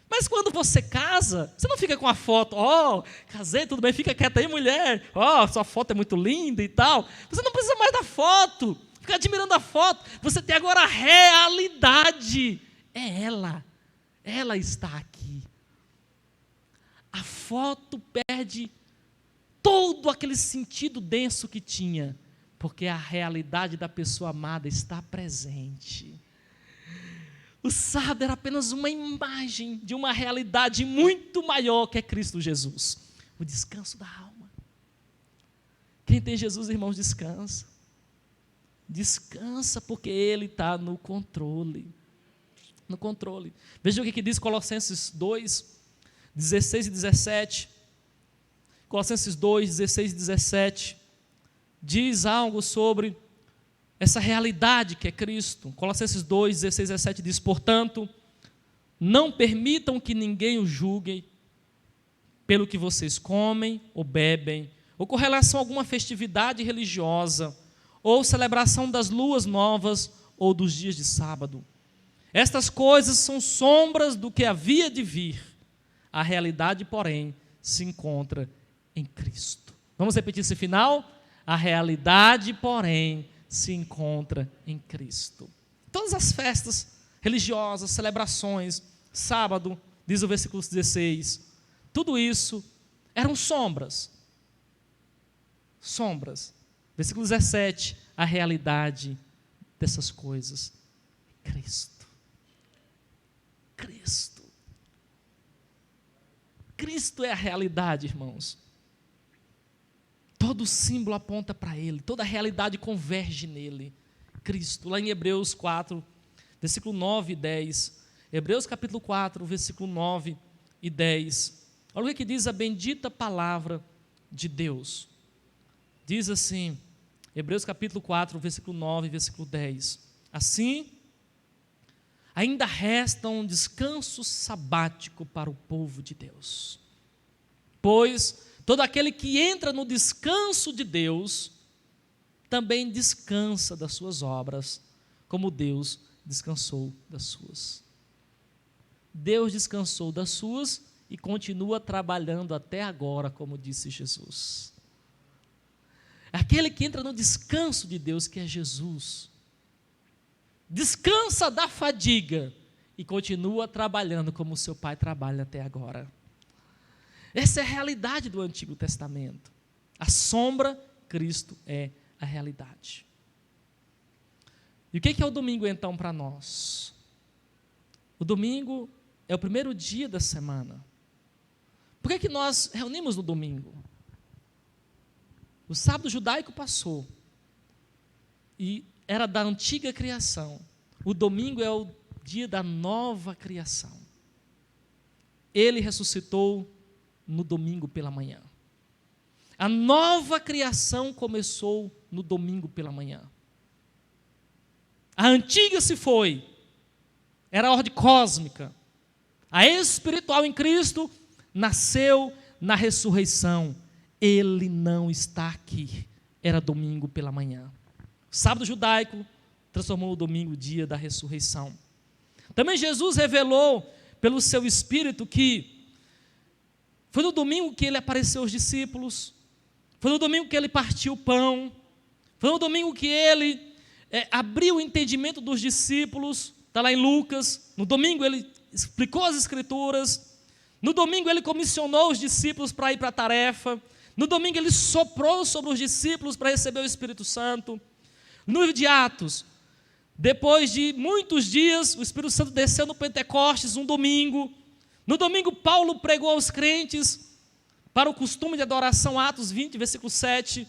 Mas quando você casa, você não fica com a foto, oh, casei, tudo bem, fica quieta aí, mulher, oh, sua foto é muito linda e tal. Você não precisa mais da foto, fica admirando a foto, você tem agora a realidade, é ela está aqui. A foto perde todo aquele sentido denso que tinha, porque a realidade da pessoa amada está presente. O sábado era apenas uma imagem de uma realidade muito maior que é Cristo Jesus. O descanso da alma. Quem tem Jesus, irmãos, descansa. Descansa porque Ele está no controle. No controle. Veja o que diz Colossenses 2, 16 e 17. Colossenses 2, 16 e 17. Diz algo sobre essa realidade que é Cristo. Colossenses 2, 16 e 17 diz, portanto, não permitam que ninguém o julgue pelo que vocês comem ou bebem, ou com relação a alguma festividade religiosa, ou celebração das luas novas, ou dos dias de sábado. Estas coisas são sombras do que havia de vir. A realidade, porém, se encontra em Cristo. Vamos repetir esse final? A realidade, porém, se encontra em Cristo. Todas as festas religiosas, celebrações, sábado, diz o versículo 16, tudo isso eram sombras. Sombras. Versículo 17, a realidade dessas coisas. Cristo. Cristo. Cristo é a realidade, irmãos. Todo símbolo aponta para Ele, toda a realidade converge nele. Cristo, lá em Hebreus 4, versículo 9 e 10. Hebreus capítulo 4, versículo 9 e 10. Olha o que diz a bendita palavra de Deus. Diz assim, Hebreus capítulo 4, versículo 9 e versículo 10. Assim, ainda resta um descanso sabático para o povo de Deus. Pois todo aquele que entra no descanso de Deus, também descansa das suas obras, como Deus descansou das suas. Deus descansou das suas e continua trabalhando até agora, como disse Jesus. Aquele que entra no descanso de Deus, que é Jesus, descansa da fadiga e continua trabalhando como seu Pai trabalha até agora. Essa é a realidade do Antigo Testamento. A sombra, Cristo é a realidade. E o que é o domingo então para nós? O domingo é o primeiro dia da semana. Por que nós reunimos no domingo? O sábado judaico passou e era da antiga criação. O domingo é o dia da nova criação. Ele ressuscitou no domingo pela manhã. A nova criação começou no domingo pela manhã. A antiga se foi, era a ordem cósmica. A espiritual em Cristo nasceu na ressurreição. Ele não está aqui. Era domingo pela manhã. O sábado judaico transformou o domingo dia da ressurreição. Também Jesus revelou pelo seu Espírito que foi no domingo que ele apareceu aos discípulos, foi no domingo que ele partiu o pão, foi no domingo que ele abriu o entendimento dos discípulos, está lá em Lucas. No domingo ele explicou as Escrituras, no domingo ele comissionou os discípulos para ir para a tarefa, No domingo ele soprou sobre os discípulos para receber o Espírito Santo. No livro de Atos, depois de muitos dias, o Espírito Santo desceu no Pentecostes, um domingo. No domingo, Paulo pregou aos crentes para o costume de adoração, Atos 20, versículo 7.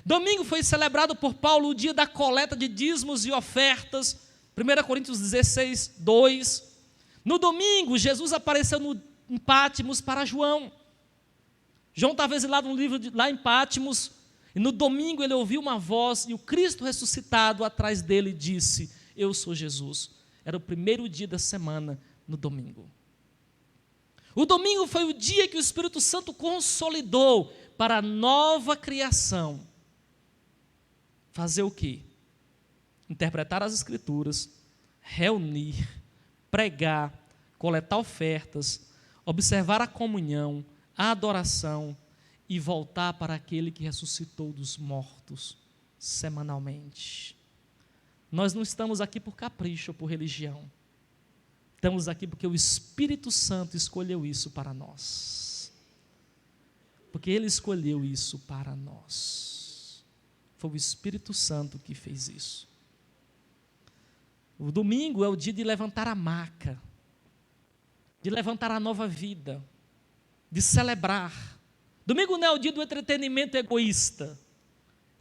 Domingo foi celebrado por Paulo o dia da coleta de dízimos e ofertas, 1 Coríntios 16, 2. No domingo, Jesus apareceu em Pátimos para João. João estava exilado lá em Pátimos, e no domingo ele ouviu uma voz, e o Cristo ressuscitado atrás dele disse: eu sou Jesus. Era o primeiro dia da semana, no domingo. O domingo foi o dia que o Espírito Santo consolidou para a nova criação. Fazer o quê? Interpretar as Escrituras, reunir, pregar, coletar ofertas, observar a comunhão, a adoração e voltar para aquele que ressuscitou dos mortos semanalmente. Nós não estamos aqui por capricho ou por religião. Estamos aqui porque o Espírito Santo escolheu isso para nós. Porque Ele escolheu isso para nós. Foi o Espírito Santo que fez isso. O domingo é o dia de levantar a maca, de levantar a nova vida, de celebrar. Domingo não é o dia do entretenimento egoísta,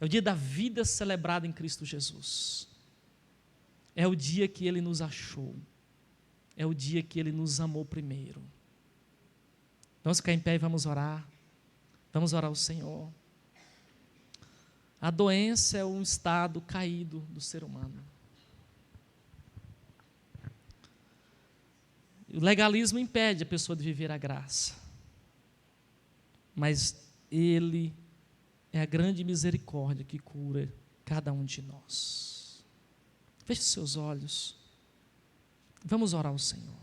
é o dia da vida celebrada em Cristo Jesus. É o dia que Ele nos achou, é o dia que Ele nos amou primeiro. Vamos ficar em pé e vamos orar ao Senhor. A doença é um estado caído do ser humano. O legalismo impede a pessoa de viver a graça. Mas Ele é a grande misericórdia que cura cada um de nós. Feche os seus olhos. Vamos orar ao Senhor.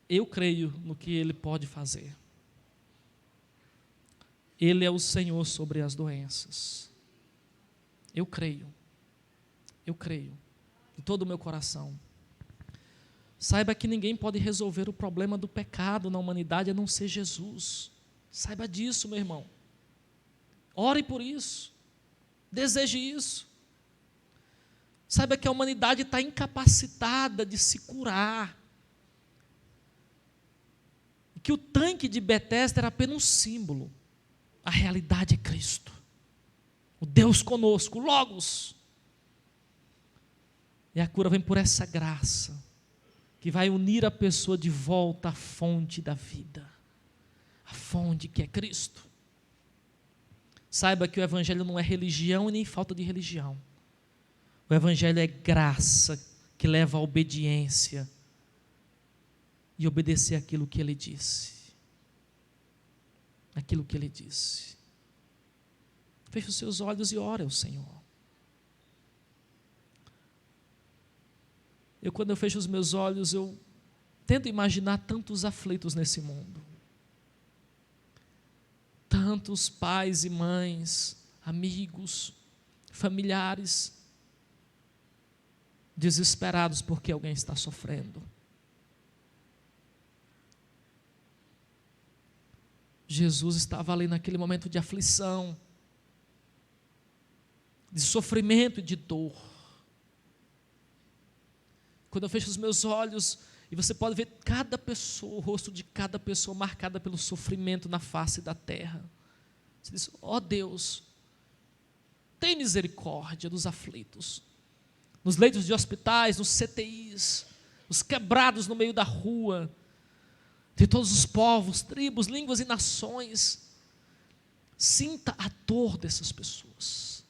Eu creio no que Ele pode fazer. Ele é o Senhor sobre as doenças. Eu creio de todo o meu coração. Saiba que ninguém pode resolver o problema do pecado na humanidade a não ser Jesus. Saiba disso, meu irmão. Ore por isso. Deseje isso. Saiba que a humanidade está incapacitada de se curar. Que o tanque de Betesda era apenas um símbolo. A realidade é Cristo. O Deus conosco, o Logos. E a cura vem por essa graça, que vai unir a pessoa de volta à fonte da vida. A fonte que é Cristo. Saiba que o Evangelho não é religião e nem falta de religião. O Evangelho é graça que leva à obediência e obedecer aquilo que Ele disse. Aquilo que Ele disse. Feche os seus olhos e ore ao Senhor. Quando eu fecho os meus olhos, eu tento imaginar tantos aflitos nesse mundo. Tantos pais e mães, amigos, familiares, desesperados porque alguém está sofrendo. Jesus estava ali naquele momento de aflição, de sofrimento e de dor. Quando eu fecho os meus olhos, e você pode ver cada pessoa, o rosto de cada pessoa marcada pelo sofrimento na face da terra. Você diz: ó Deus, tem misericórdia dos aflitos, nos leitos de hospitais, nos CTIs, os quebrados no meio da rua, de todos os povos, tribos, línguas e nações. Sinta a dor dessas pessoas,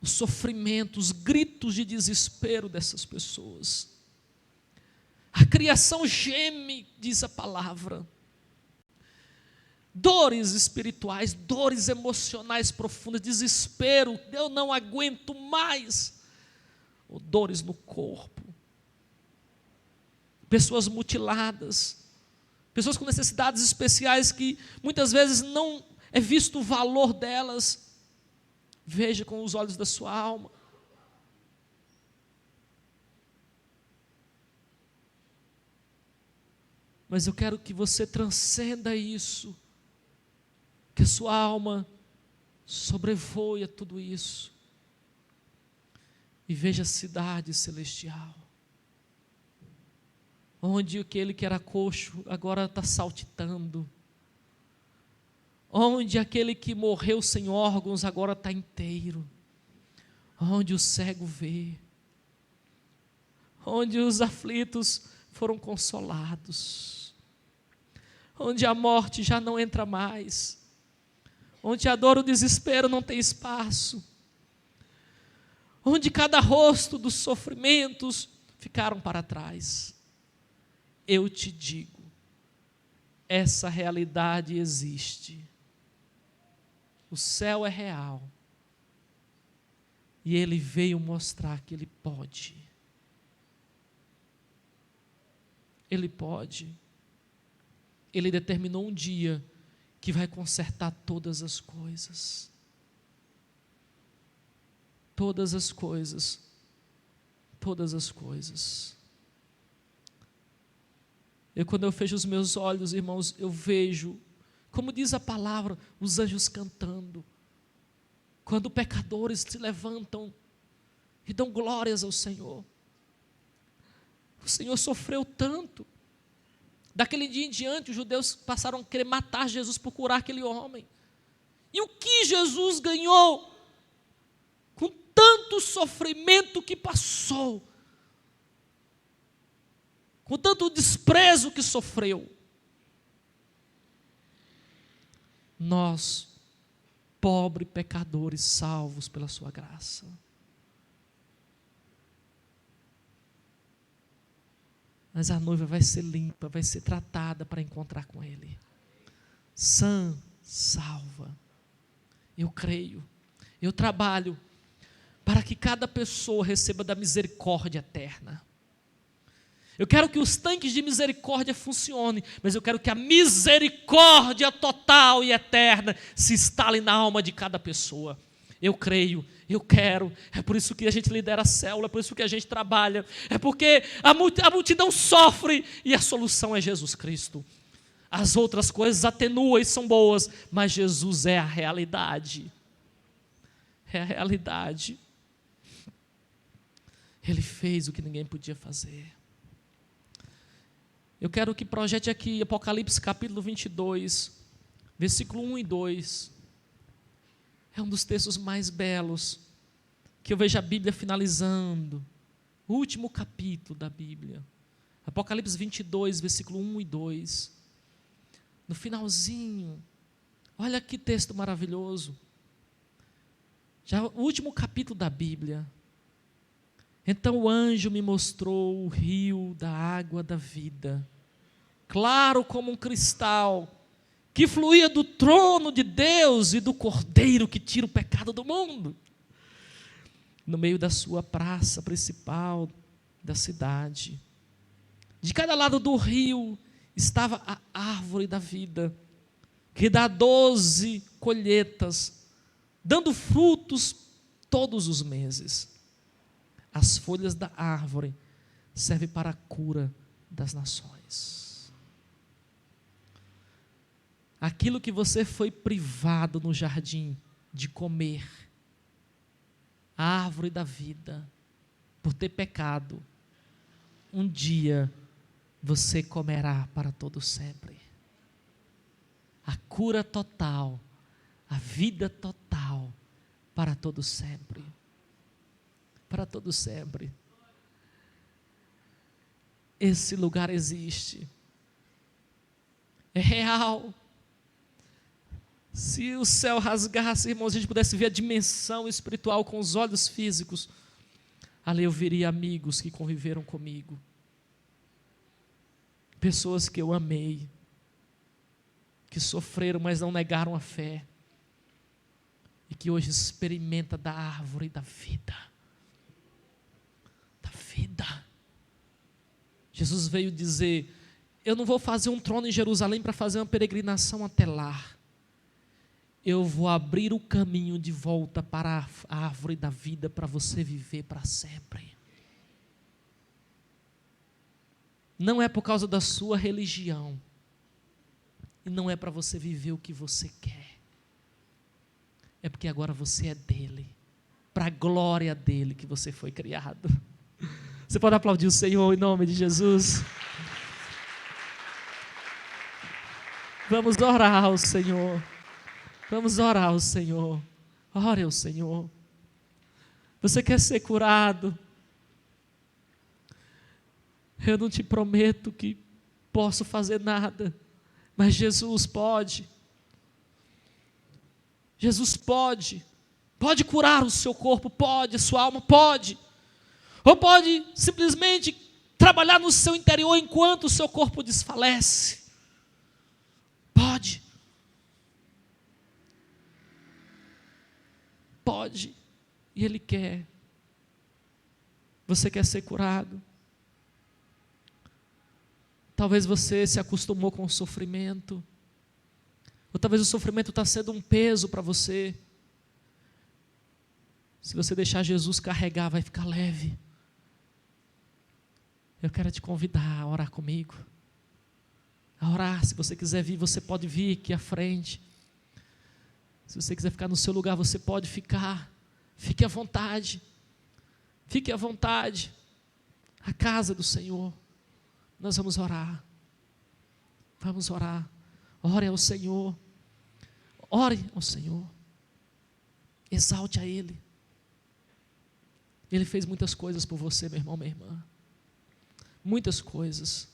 o sofrimento, os gritos de desespero dessas pessoas. A criação geme, diz a palavra. Dores espirituais, dores emocionais profundas, desespero, eu não aguento mais. Ou dores no corpo. Pessoas mutiladas, pessoas com necessidades especiais que muitas vezes não é visto o valor delas. Veja com os olhos da sua alma. Mas eu quero que você transcenda isso, que a sua alma sobrevoe a tudo isso e veja a cidade celestial, onde aquele que era coxo agora está saltitando, onde aquele que morreu sem órgãos agora está inteiro, onde o cego vê, onde os aflitos foram consolados, onde a morte já não entra mais, onde a dor e o desespero não tem espaço, onde cada rosto dos sofrimentos ficaram para trás. Eu te digo, essa realidade existe. O céu é real. E Ele veio mostrar que Ele pode. Ele pode. Ele determinou um dia que vai consertar todas as coisas. Todas as coisas. Todas as coisas. Quando eu fecho os meus olhos, irmãos, eu vejo, como diz a palavra, os anjos cantando. Quando pecadores se levantam e dão glórias ao Senhor. O Senhor sofreu tanto. Daquele dia em diante, os judeus passaram a querer matar Jesus por curar aquele homem. E o que Jesus ganhou com tanto sofrimento que passou? Com tanto desprezo que sofreu? Nós, pobres pecadores, salvos pela sua graça. Mas a noiva vai ser limpa, vai ser tratada para encontrar com Ele. Sã, salva. Eu creio, eu trabalho para que cada pessoa receba da misericórdia eterna. Eu quero que os tanques de misericórdia funcionem, mas eu quero que a misericórdia total e eterna se instale na alma de cada pessoa. Eu creio, eu quero, é por isso que a gente lidera a célula, é por isso que a gente trabalha, é porque a multidão sofre e a solução é Jesus Cristo. As outras coisas atenuam e são boas, mas Jesus é a realidade. É a realidade. Ele fez o que ninguém podia fazer. Eu quero que projete aqui Apocalipse capítulo 22, versículo 1 e 2. É um dos textos mais belos que eu vejo a Bíblia finalizando. O último capítulo da Bíblia. Apocalipse 22, versículo 1 e 2. No finalzinho, olha que texto maravilhoso. Já o último capítulo da Bíblia. Então o anjo me mostrou o rio da água da vida, claro como um cristal, que fluía do trono de Deus e do Cordeiro que tira o pecado do mundo. No meio da sua praça principal da cidade. De cada lado do rio estava a árvore da vida, que dá 12 colheitas, dando frutos todos os meses. As folhas da árvore servem para a cura das nações. Aquilo que você foi privado no jardim de comer, a árvore da vida, por ter pecado, um dia você comerá para todo sempre. A cura total, a vida total, para todo sempre. Para todo sempre. Esse lugar existe. É real. Se o céu rasgasse, irmãos, a gente pudesse ver a dimensão espiritual com os olhos físicos, ali eu veria amigos que conviveram comigo. Pessoas que eu amei, que sofreram, mas não negaram a fé, e que hoje experimenta da árvore da vida. Da vida. Jesus veio dizer: eu não vou fazer um trono em Jerusalém para fazer uma peregrinação até lá. Eu vou abrir o caminho de volta para a árvore da vida para você viver para sempre. Não é por causa da sua religião. E não é para você viver o que você quer. É porque agora você é dele. Para a glória dele que você foi criado. Você pode aplaudir o Senhor em nome de Jesus? Vamos orar ao Senhor. Vamos orar ao Senhor. Ore ao Senhor. Você quer ser curado? Eu não te prometo que posso fazer nada, mas Jesus pode. Jesus pode. Pode curar o seu corpo, pode, a sua alma, pode. Ou pode simplesmente trabalhar no seu interior enquanto o seu corpo desfalece. Pode. Pode. E Ele quer. Você quer ser curado? Talvez você se acostumou com o sofrimento. Ou talvez o sofrimento está sendo um peso para você. Se você deixar Jesus carregar, vai ficar leve. Eu quero te convidar a orar comigo. A orar, se você quiser vir, você pode vir aqui à frente. Se você quiser ficar no seu lugar, você pode ficar. Fique à vontade. Fique à vontade. A casa do Senhor. Nós vamos orar. Vamos orar. Ore ao Senhor. Ore ao Senhor. Exalte a Ele. Ele fez muitas coisas por você, meu irmão, minha irmã. Muitas coisas.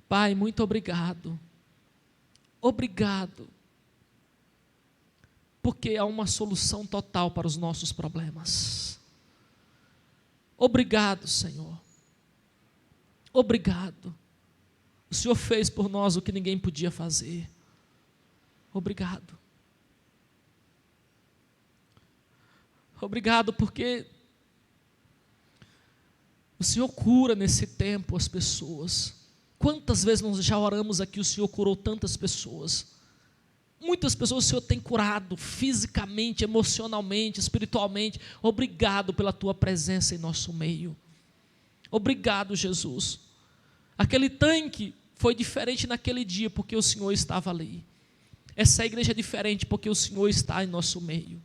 Pai, muito obrigado. Obrigado. Porque há uma solução total para os nossos problemas. Obrigado, Senhor. Obrigado. O Senhor fez por nós o que ninguém podia fazer. Obrigado. Obrigado porque o Senhor cura nesse tempo as pessoas. Quantas vezes nós já oramos aqui, o Senhor curou tantas pessoas. Muitas pessoas o Senhor tem curado fisicamente, emocionalmente, espiritualmente. Obrigado pela tua presença em nosso meio. Obrigado, Jesus. Aquele tanque foi diferente naquele dia porque o Senhor estava ali. Essa igreja é diferente porque o Senhor está em nosso meio.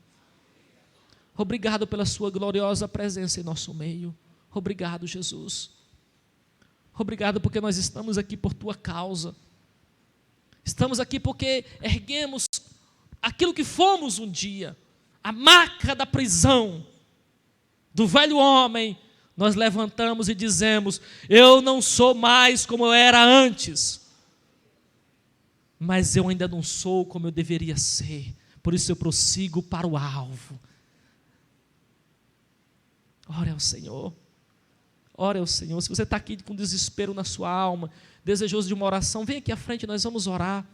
Obrigado pela sua gloriosa presença em nosso meio. Obrigado, Jesus. Obrigado porque nós estamos aqui por tua causa. Estamos aqui porque erguemos aquilo que fomos um dia, a maca da prisão, do velho homem. Nós levantamos e dizemos: eu não sou mais como eu era antes, mas eu ainda não sou como eu deveria ser, por isso eu prossigo para o alvo. Ore ao Senhor. Ore ao Senhor. Se você está aqui com desespero na sua alma, desejoso de uma oração, vem aqui à frente, nós vamos orar.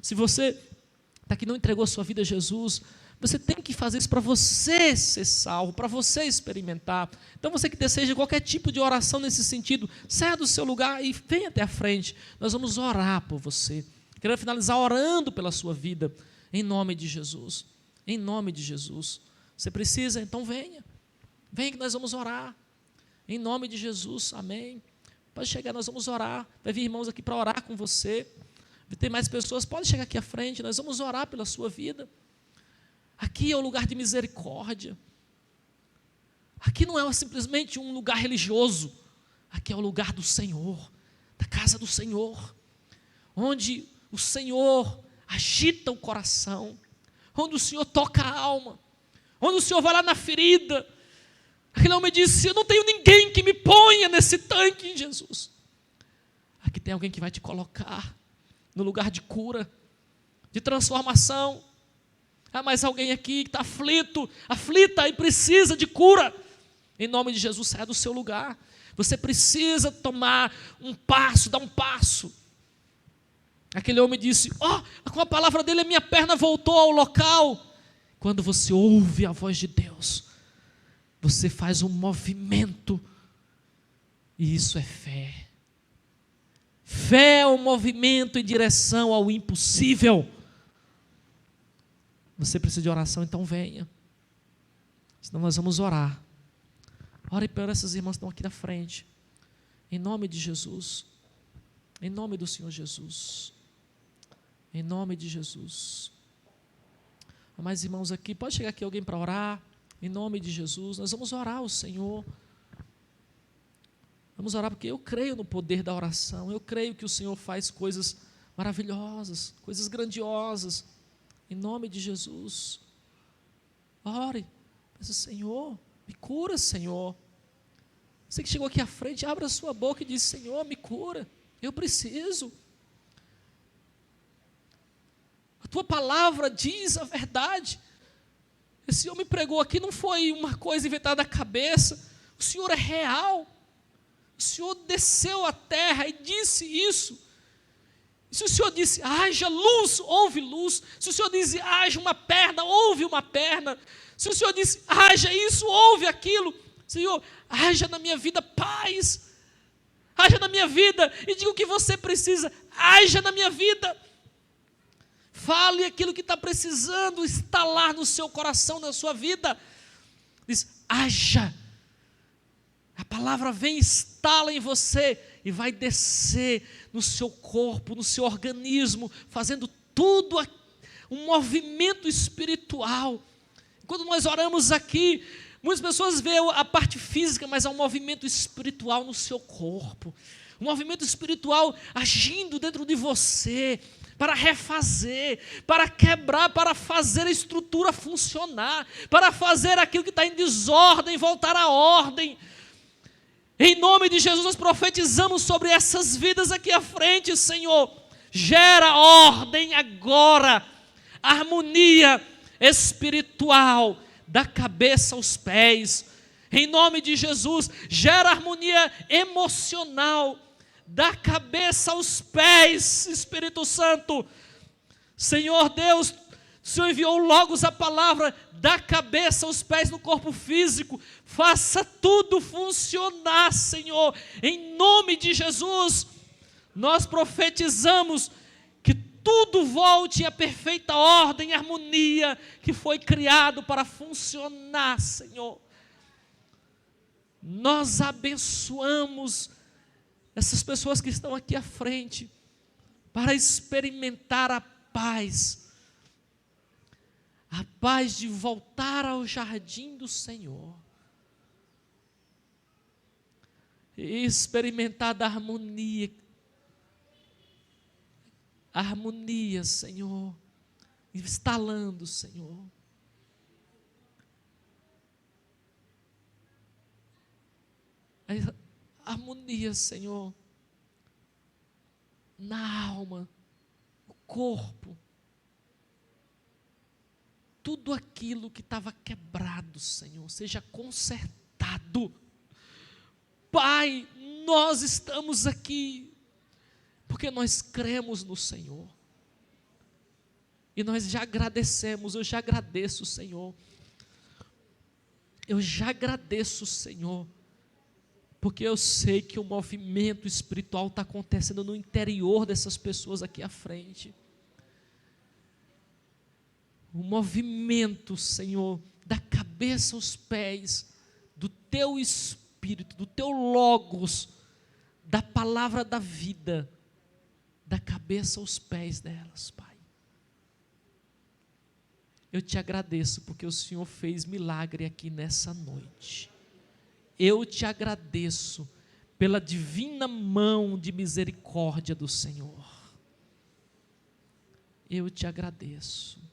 Se você está aqui e não entregou a sua vida a Jesus, você tem que fazer isso para você ser salvo, para você experimentar. Então você que deseja qualquer tipo de oração nesse sentido, saia do seu lugar e venha até a frente. Nós vamos orar por você. Quero finalizar orando pela sua vida, em nome de Jesus. Em nome de Jesus. Você precisa? Então venha. Venha que nós vamos orar. Em nome de Jesus, amém. Pode chegar, nós vamos orar. Vai vir irmãos aqui para orar com você. Tem mais pessoas, pode chegar aqui à frente, nós vamos orar pela sua vida. Aqui é o lugar de misericórdia. Aqui não é simplesmente um lugar religioso. Aqui é o lugar do Senhor, da casa do Senhor, onde o Senhor agita o coração, onde o Senhor toca a alma, onde o Senhor vai lá na ferida. Aquele homem disse: eu não tenho ninguém que me ponha nesse tanque, Jesus. Aqui tem alguém que vai te colocar no lugar de cura, de transformação. Há mais alguém aqui que está aflito, aflita e precisa de cura. Em nome de Jesus, saia do seu lugar. Você precisa tomar um passo, dar um passo. Aquele homem disse: com a palavra dele a minha perna voltou ao local. Quando você ouve a voz de Deus, você faz um movimento, e isso é fé. Fé é um movimento em direção ao impossível. Você precisa de oração, então venha. Senão nós vamos orar. Ore por essas irmãs que estão aqui na frente. Em nome de Jesus. Em nome do Senhor Jesus. Em nome de Jesus. Há mais irmãos aqui, pode chegar aqui alguém para orar? Em nome de Jesus, nós vamos orar ao Senhor. Vamos orar porque eu creio no poder da oração. Eu creio que o Senhor faz coisas maravilhosas, coisas grandiosas. Em nome de Jesus. Ore. Peça, Senhor, me cura, Senhor. Você que chegou aqui à frente, abra a sua boca e diz, Senhor, me cura. Eu preciso. A tua palavra diz a verdade. Esse Senhor me pregou aqui, não foi uma coisa inventada da cabeça. O Senhor é real. O Senhor desceu à terra e disse isso. Se o Senhor disse, haja luz, houve luz. Se o Senhor disse, haja uma perna, houve uma perna. Se o Senhor disse, haja isso, houve aquilo. Senhor, haja na minha vida paz. Haja na minha vida e diga o que você precisa. Haja na minha vida. Fale aquilo que está precisando instalar no seu coração, na sua vida. Diz, haja. A palavra vem, instala em você e vai descer no seu corpo, no seu organismo, fazendo tudo um movimento espiritual. Quando nós oramos aqui, muitas pessoas veem a parte física, mas há um movimento espiritual no seu corpo. Um movimento espiritual agindo dentro de você, para refazer, para quebrar, para fazer a estrutura funcionar, para fazer aquilo que está em desordem, voltar à ordem. Em nome de Jesus, nós profetizamos sobre essas vidas aqui à frente, Senhor. Gera ordem agora, harmonia espiritual, da cabeça aos pés. Em nome de Jesus, gera harmonia emocional, da cabeça aos pés, Espírito Santo. Senhor Deus, o Senhor enviou logo a palavra da cabeça aos pés no corpo físico. Faça tudo funcionar, Senhor, em nome de Jesus. Nós profetizamos que tudo volte à perfeita ordem e harmonia que foi criado para funcionar, Senhor. Nós abençoamos essas pessoas que estão aqui à frente para experimentar a paz de voltar ao jardim do Senhor e experimentar da harmonia, Senhor, instalando, Senhor. A harmonia, Senhor, na alma, no corpo, tudo aquilo que estava quebrado, Senhor, seja consertado. Pai, nós estamos aqui porque nós cremos no Senhor. E nós já agradecemos, eu já agradeço, Senhor. Eu já agradeço, Senhor, porque eu sei que o movimento espiritual está acontecendo no interior dessas pessoas aqui à frente. O movimento, Senhor, da cabeça aos pés, do Teu Espírito, do Teu Logos, da palavra da vida, da cabeça aos pés delas, Pai. Eu te agradeço porque o Senhor fez milagre aqui nessa noite. Eu te agradeço pela divina mão de misericórdia do Senhor. Eu te agradeço.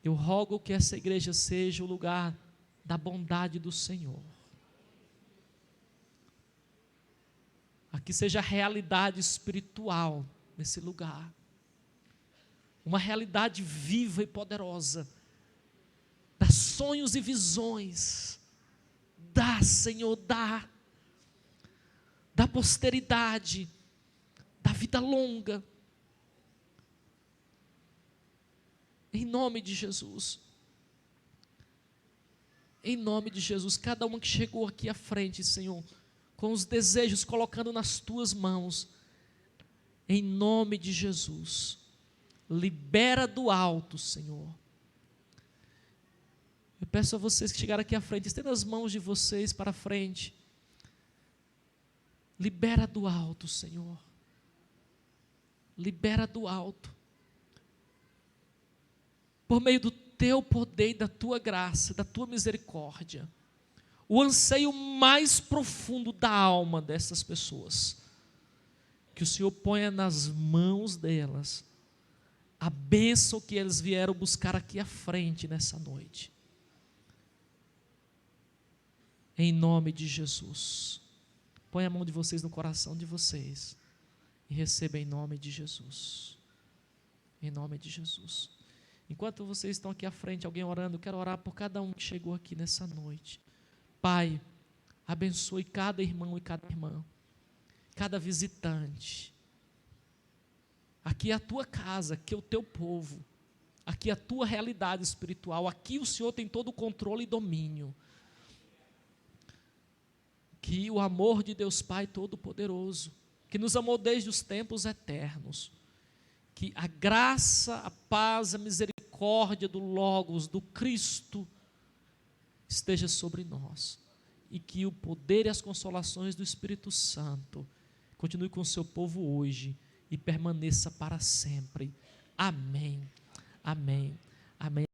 Eu rogo que essa igreja seja o lugar da bondade do Senhor. Aqui seja a realidade espiritual nesse lugar. Uma realidade viva e poderosa. Dá sonhos e visões. Dá, Senhor, dá. Da posteridade. Da vida longa. Em nome de Jesus. Em nome de Jesus. Cada uma que chegou aqui à frente, Senhor, com os desejos colocando nas tuas mãos. Em nome de Jesus. Libera do alto, Senhor. Eu peço a vocês que chegaram aqui à frente, estendam as mãos de vocês para a frente. Libera do alto, Senhor. Libera do alto. Por meio do teu poder e da tua graça, da tua misericórdia, o anseio mais profundo da alma dessas pessoas, que o Senhor ponha nas mãos delas a bênção que eles vieram buscar aqui à frente nessa noite. Em nome de Jesus. Põe a mão de vocês no coração de vocês e receba em nome de Jesus. Em nome de Jesus. Enquanto vocês estão aqui à frente, alguém orando, eu quero orar por cada um que chegou aqui nessa noite. Pai, abençoe cada irmão e cada irmã, cada visitante. Aqui é a tua casa, aqui é o teu povo, aqui é a tua realidade espiritual, aqui o Senhor tem todo o controle e domínio. Que o amor de Deus Pai Todo-Poderoso, que nos amou desde os tempos eternos, que a graça, a paz, a misericórdia do Logos, do Cristo, esteja sobre nós, e que o poder e as consolações do Espírito Santo continue com o seu povo hoje e permaneça para sempre. Amém, amém, amém.